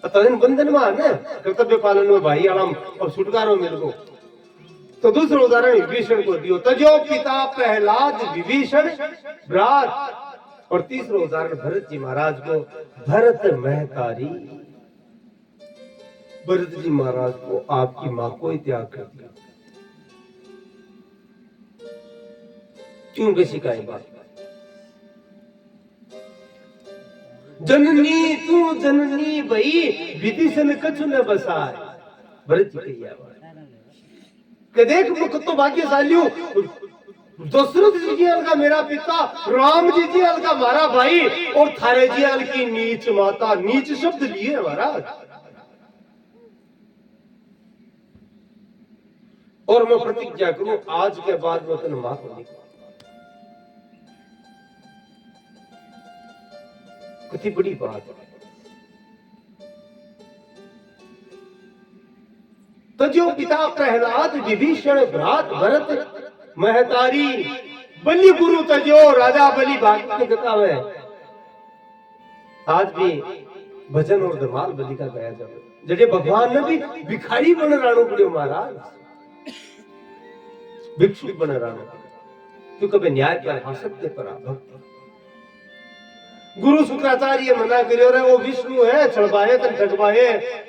तदन बंधन में है कर्तव्य पालन में भाई आराम और छुटकारो मिल गो। तो दूसरा उदाहरण विभीषण को दियो, तजो पिता प्रहलाद विभीषण भ्रात। और तीसरा उदाहरण भरत जी महाराज को, भरत महतारी। भरत जी महाराज को आपकी मां को ही त्याग कर दिया, क्यों किसी का बात। जननी तू जननी भई विदिशन कछु न बसाए। भरत जी कही आवाज के देख मुख तो भाग्यशाली हूं, दशरथ जी का मेरा पिता, राम जी का हमारा भाई, और थारे जी की नीच माता। नीच शब्द लिए महाराज। और मैं प्रतिज्ञा करूं आज के बाद मैं तेन माफ नहीं करूं। कितनी बड़ी बात है। तो जो पिता प्रहलाद विभीषण भ्रात भरत महतारी, बलि गुरु तजो राजा बलि भागवत कथा में आज भी भजन और धमाल बलि का गाया जाए। जड़े भगवान ने भी भिखारी बन राणो पड़ियो महाराज, भिक्षुक बन राणो, क्यों कभी न्याय पर हासत्य पर भक्त। गुरु शुक्राचार्य मना करियो रे, वो विष्णु है छड़वाए तन ठगवाए।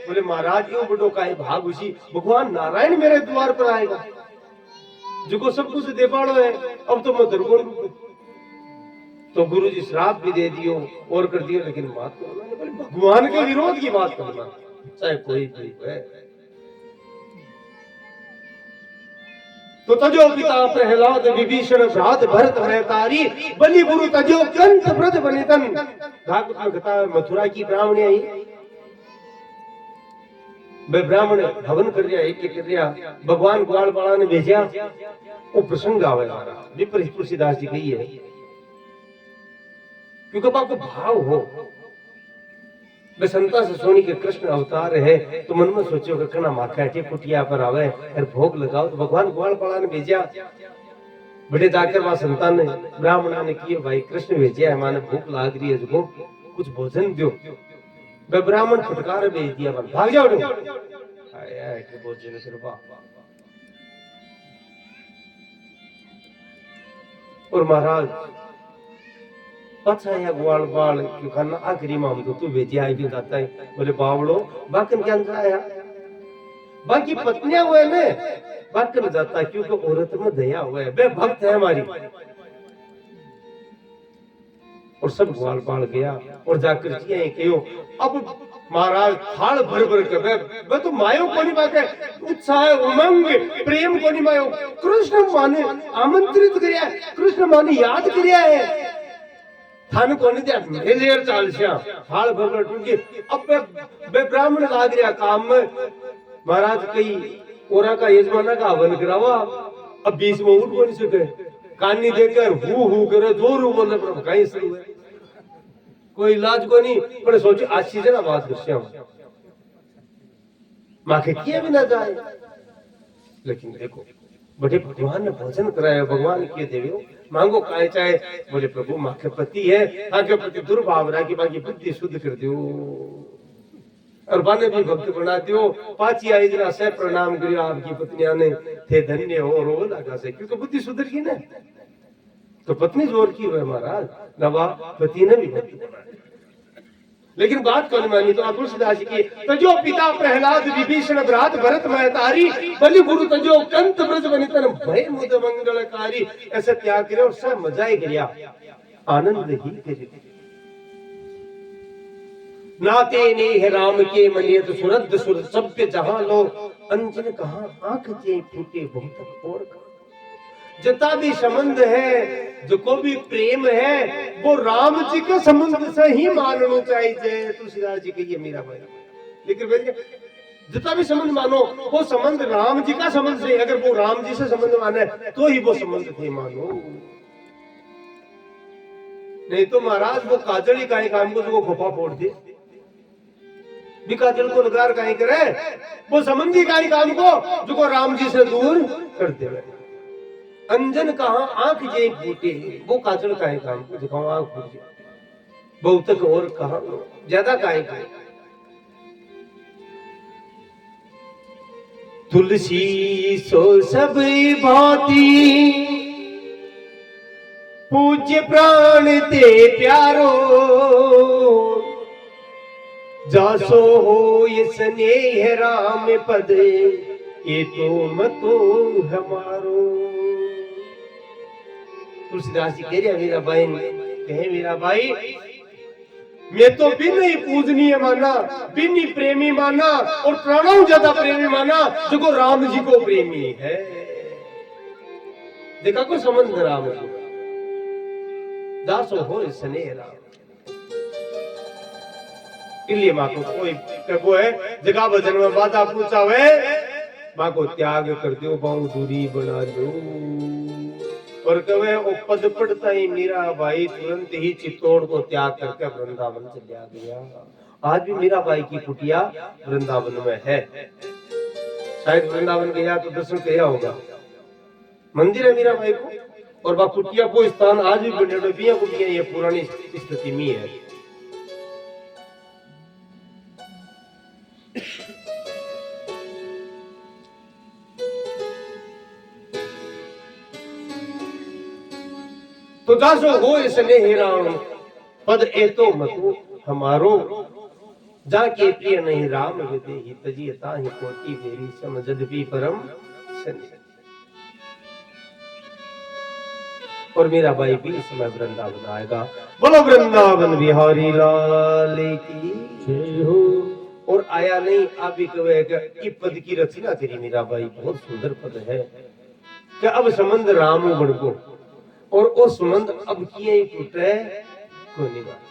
बोले महाराज यो बड़ो का भाग उसी, भगवान नारायण मेरे द्वार पर आएगा, जो सब कुछ दे पाड़ो है, अब तो मैं दुर्गुण। तो गुरु जी श्राप भी दे दियो और कर दियो, लेकिन बात बोले भगवान के विरोध की बात करना, चाहे कोई भी है। तो तजो पिता प्रहलाद विभीषण भ्रात भरत महतारी, बलि गुरु तजो कंठ व्रत बनितन। भागवत में कथा मथुरा की ब्राह्मणी आई, वे ब्राह्मण हवन कर रहा, एक कर रहा, भगवान ग्वाल बाला ने भेजा। वो प्रसंग आवे विपरीत तुलसीदास जी कही है, क्योंकि आपको भाव हो वे संता से सोनी के कृष्ण अवतार है, तो मन में सोचो कि कना माथा कुटिया पर आवे और भोग लगाओ। तो भगवान ग्वाल बाला ने भेजा, बड़े जाकर वहां संतान ने ब्राह्मणा ने किया, भाई कृष्ण भेजा है, माने भूख लाग रही है, जो कुछ भोजन दो। वे ब्राह्मण फटकार भेज दिया, भाग जाओ भोजन करवा। और महाराज अच्छा या ग्वाल बाल क्यों खाना आखिरी माम तो तू भेजिया आई भी जाता है। बोले बावड़ो बाकन क्या आया, बाकी पत्नियां हुए ने बाकी में जाता, क्योंकि औरत में दया हुआ है, वे भक्त है हमारी। और सब ग्वाल पाल गया और जाकर कहो अब महाराज थाल भर भर के मैं तो मायो को नहीं बाके उत्साह उमंग प्रेम को नहीं मायो। कृष्ण माने आमंत्रित करया, कृष्ण माने याद करया है, थान को नहीं दिया मेलेर चाल श्या थाल भर भर टूट गए। अब बे ब्राह्मण लाग रहा काम में, महाराज कई ओरा का यजमाना का हवन करावा, अब बीच में उठ को नहीं सके, कानी देकर हु करे जोर बोले पर कहीं शुरू है, कोई इलाज को नहीं। पर सोचे अच्छी जना बात कर माँ के किए भी ना जाए। लेकिन देखो बड़े भगवान ने भोजन कराया, भगवान किए देवे मांगो काहे चाहे, बोले प्रभु माँ के पति है, आगे प्रति दुर्भावना की बाकी बुद्धि शुद्ध कर दो और बाने भी भक्त बना दो। पाची आई जरा से प्रणाम करियो आपकी पत्नियां ने, थे धन्य हो रो लगा से, क्योंकि बुद्धि सुधर गई ना। तो पत्नी जोर की हुए महाराज नवा पति ने भी भक्त बनाया। लेकिन बात कौन मानी तो तुलसीदास जी की तजो पिता प्रहलाद विभीषण भ्रात भरत महतारी बलि गुरु तजो कंत ब्रज बनितन भय मुद मंगलकारी। ऐसे त्याग करे और सब मजा ही गया, आनंद ही करे। नाते ने है राम के मनियत सुरद सुर सब पे जहां लो, अंजन कहा आंख जे फूटे बहुत और कहा। जितना भी संबंध है, जो को भी प्रेम है, वो राम जी के संबंध से ही मानना चाहिए। तुलसीदास जी कहिए मेरा भाई, लेकिन जितना भी संबंध मानो वो संबंध राम जी का संबंध से, अगर वो राम जी से संबंध माने तो ही वो संबंध थे मानो, नहीं तो महाराज वो काजल ही काहे काम को जो खोपा फोड़ दे, भी काजल को लगार काहे करे, वो संबंधी काहे काम को जो को राम जी से दूर कर दे। अंजन कहा आंख जे फूटे, वो काजल काहे काम को जो आंख फूट जाए, बहुत तक और कहा ज्यादा काहे काहे। तुलसी सो सब भांति पूज्य प्राण ते प्यारो, जासो हो ये स्नेह राम पद ये तो मतो हमारो। तुलसीदास जी कह रहे मीरा भाई कहे मीरा भाई मैं तो बिन ही पूजनीय माना, बिन ही प्रेमी माना और प्राणों ज्यादा प्रेमी माना जो राम जी को प्रेमी है। देखा को संबंध राम जी दासो हो स्नेह राम, इसलिए माँ को कोई कबो है जगह भजन में बाधा पूछा हुए माँ को त्याग कर दो, बहु दूरी बना दो। और कहे वो पद पढ़ता ही मीरा भाई तुरंत ही चित्तौड़ को त्याग करके वृंदावन चला गया। आज भी मीरा भाई की कुटिया वृंदावन में है, शायद वृंदावन गया तो दर्शन किया होगा, मंदिर है मीरा भाई को। और वह कुटिया को स्थान आज भी बने कुटिया ये पुरानी स्थिति में है। तो दासो हो स्नेह राम पद ए तो मतो हमारो, जाके प्रिय नहीं राम विदे ही तजी ताहि कोटि मेरी समझद भी परम सन्निधि। और मेरा भाई भी इस समय वृंदावन आएगा, बोलो वृंदावन बिहारी लाल की जय हो। और आया नहीं अभी कहेगा कि पद की रचना तेरी मेरा भाई बहुत सुंदर पद है कि अब संबंध राम बड़को और वो संबंध अब किए ही टूटे को नहीं बात।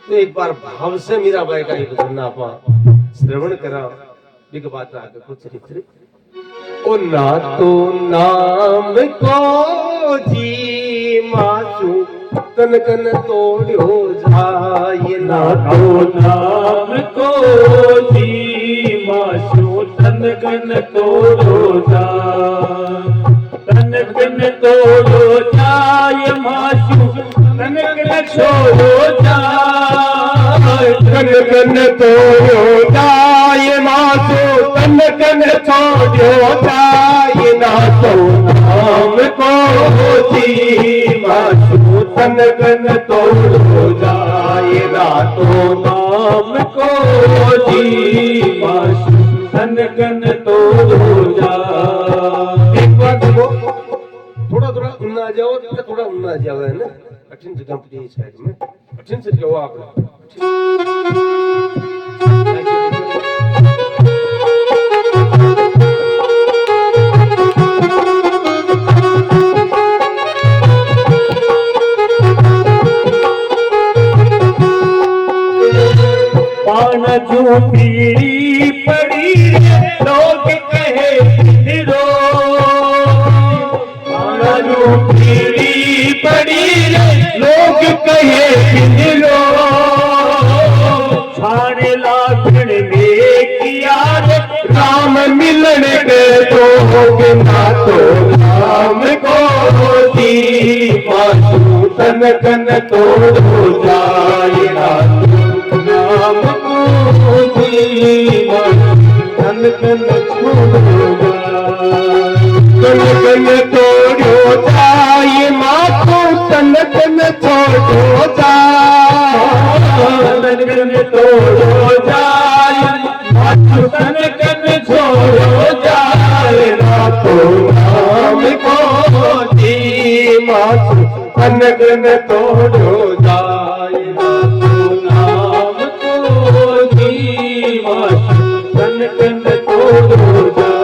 तो एक बार भाव से मीरा बाई का ही भजन आपा श्रवण करा बिग बात आगे को चरित्र। ओ ना तो नाम को जी मासू कन कन तोड़ो जाए, ना तो नाम को जी मासू तन कन तोड़ो जाए, तन कन तोड़ो जाए मासू तन कन छोड़ो जाए, तन कन तोड़ो जाए मासू तन कन छोड़ो जाए, ना तो नाम को जी मासू तन कन तोड़ो जाए, ना तो नाम को जी माशु तन कन तोड़ो जा। एक बार देखो, थोड़ा थोड़ा उन्ना जाओ, थोड़ा उन्ना जाओ, है ना? कठिन जगह पे साइड में कठिन से जाओ आप लोग। पान झूठी पड़ी लोग कहे निरो, पान झूठी पड़ी लोग कहे निरो, छाने लागण में किया राम मिलन के तो होगे ना तो राम को जी माशु तन कन तोड़ो जाए राम को जी माशु तन कन छोड़ो तन कन तोड़ो जाए माशु तन कन छोड़ो तन कन तोड़ो जाए माशु तन कन छोड़ो जाए राम को जी माशु तन कन तोड़ो जाए राम को जी माशु तन कन तोड़ो जाए।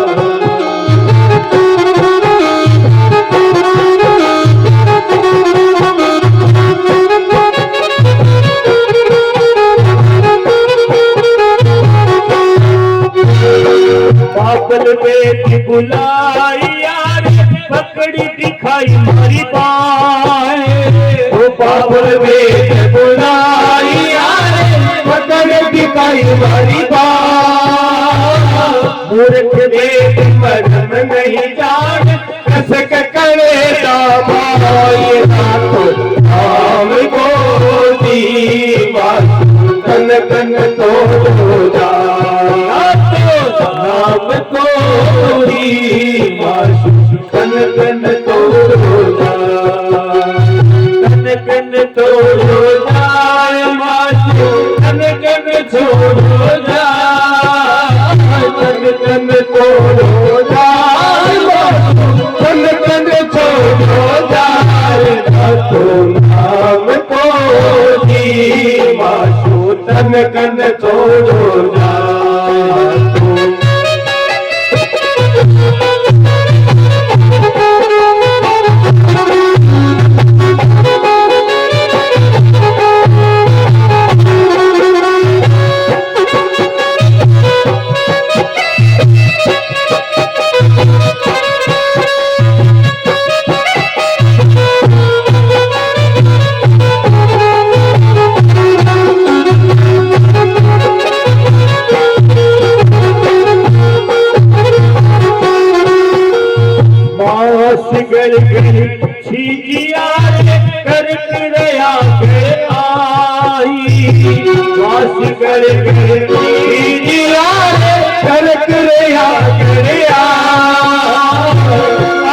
बाबल बेटी बुलाई यार पकड़ी दिखाई मारी बाएं, ओ बाबल बेटी बुलाई यार पकड़ी दिखाई मारी बाएं, मूर्ख बेट मरम नहीं जान कसक करे दामाए रातो राम को जी माशु तन कन तोड़ो जाए राम को जी माशु तन कन तोड़ो जाए, तन कन तोड़ो जाए माशु तन कन छोड़ो जाए, तन कन तोड़ो जाए माशु तन कन छोड़ो जाए रातो राम को जी माशु तन कन छोड़ो जाए। गल छीजिया कर रया के आई, वास गल छीजिया कर रया के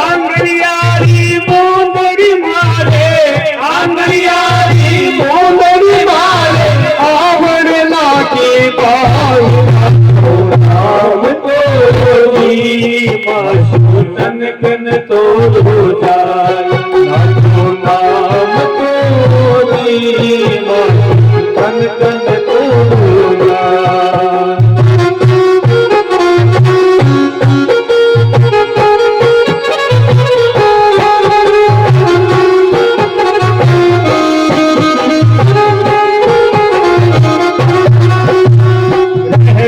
आंगरियारी मोंदरी मारे, आंगरियारी मोंदरी मारे आवड़ लाके पाई राम को जी माशु तन कन तोड़ो जाए नाम को जी माशु तन कन तोड़ो जाए।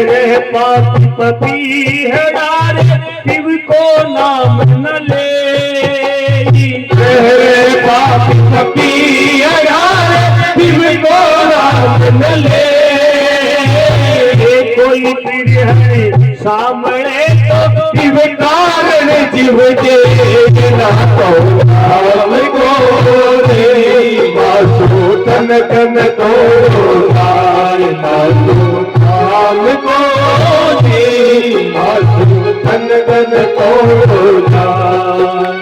रह पापी पपी हरारे शिव को नाम न ले, रह पापी पपी हरारे शिव को नाम न ले, कोई हरि सामने तो शिव कारण जीव दे ना तो राम को रे माशु तन कन तोड़ो जाए राम को जी माशु तन कन तोड़ो जाए,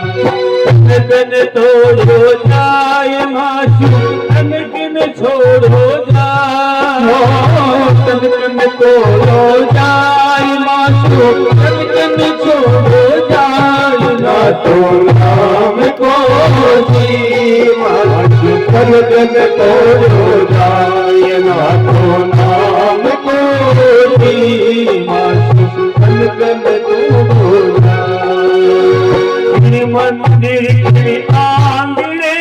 तन कन तोड़ो जाए माशु तन कन छोड़ो जाए, तन कन छोड़ो जाय मासू तन छोड़ो जाय ना तो नाम को जी मासू तन छोड़ो जाय ना तो नाम को जी मासू तन छोड़ो जाय मंदिर की आंगणे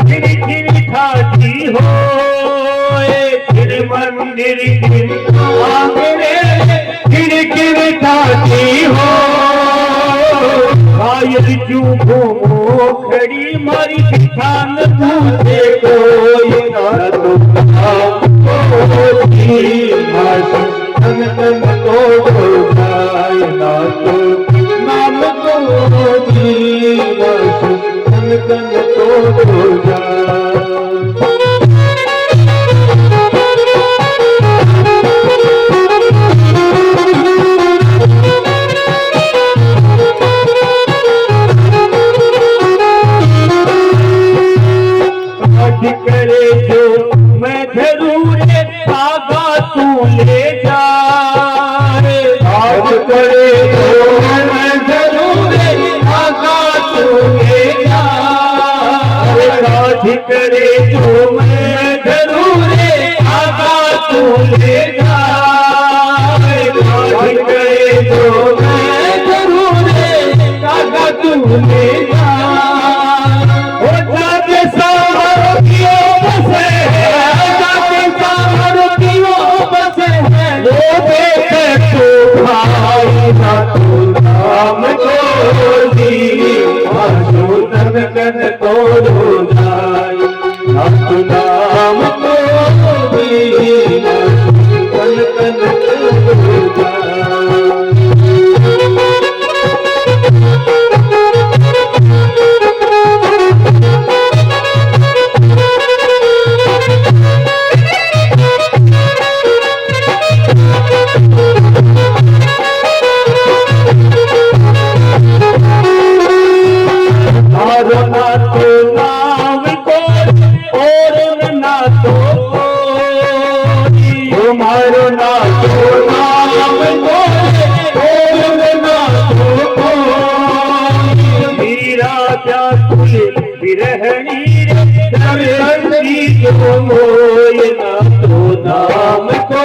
खिड़खिड़ ठाती हो मंदिर की आंगणे खिड़खिड़ ठाती हो कायल जू घूमो खड़ी मारी किसान पूछे कोई ना तो तन तन तोड़ो जाय ना तो नाम को जी तन तन तोड़ो जाय करे जो मैं जरूर धागा तू ले जाए आज करे जो मैं जरूर धागा तू ले जाए आज करे जो मैं जरूर धागा तू ले जाए आज करे जो मैं जरूर धागा तू ले जाए तन तोड़ो जाय नाम को तन तन तोड़ो जाय ना तो नाम को और ना तो तुम्हारो ना तो नाम को और ना तो मीरा व्याकुल विरहणी रे जो मोय ना तो नाम को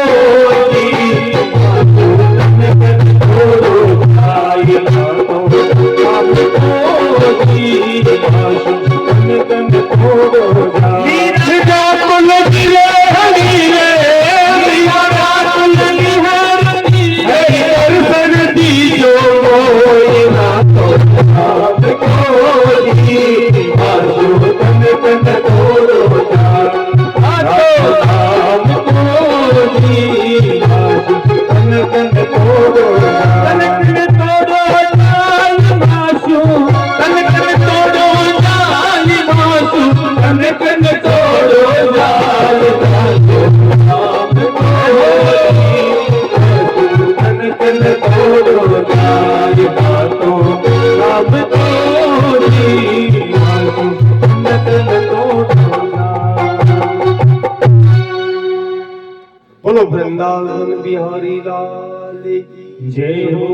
बोलो वृंदावन बिहारी लाल की जय हो।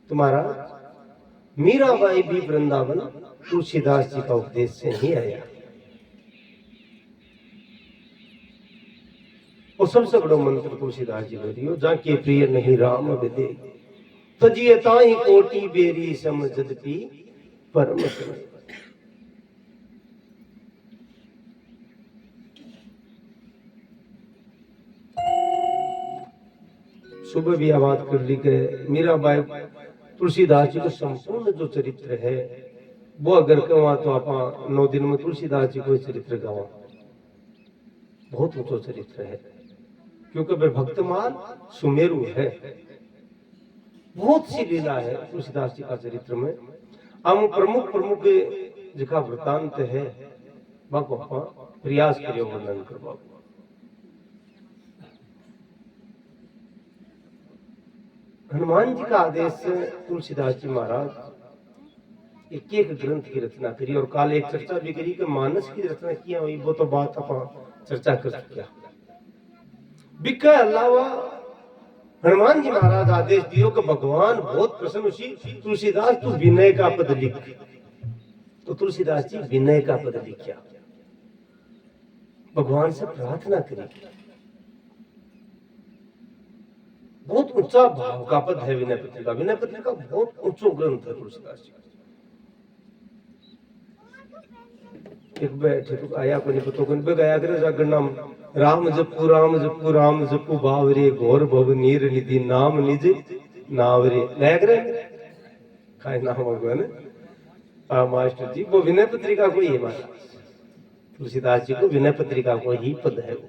तुम्हारा मीराबाई भी वृंदावन तुलसीदास जी का उपदेश से ही आया। और सबसे बड़ा मंत्र तुलसीदास जी बोलियो जाके प्रिय नहीं राम विदे तजिए ताही कोटि बेरी समझद पी परम समझ। सुबह भी आबाद कर ली के मीराबाई तुलसीदास जी का संपूर्ण जो चरित्र है वो अगर कहा तो आप 9 दिन में तुलसीदास जी को चरित्र गावा। बहुत ऊंचो चरित्र है क्योंकि वे भक्तमान सुमेरु है। बहुत सी लीला है तुलसीदास जी का चरित्र में। हम प्रमुख प्रमुख जिका वृतांत है बाको प्रयास करियो वर्णन करवा। हनुमान जी का आदेश से तुलसीदास जी महाराज एक एक ग्रंथ की रचना करी और काल एक चर्चा भी करी कि मानस की रचना किया हुई वो तो बात आप चर्चा कर चुका। बिका अलावा हनुमान जी महाराज आदेश दियो कि भगवान बहुत प्रसन्न हुई, तुलसीदास तू विनय का पद लिख। तो तुलसीदास जी विनय का पद लिखा, भगवान से प्रार्थना करी। बहुत ऊंचा भाव का पद है विनय पत्रिका। विनय पत्रिका बहुत ऊंचो ग्रंथ है तुलसीदास जी का। एक बैठे तो आया को नहीं पतो कौन बे गया करे जागर नाम राम जपू राम जपू बावरे घोर भव नीर निधि नाम निज नावरे गया करे काय नाम भगवान आ मास्टर जी वो विनय पत्रिका को ही है महाराज तुलसीदास जी को विनय पत्रिका को ही पद है वो।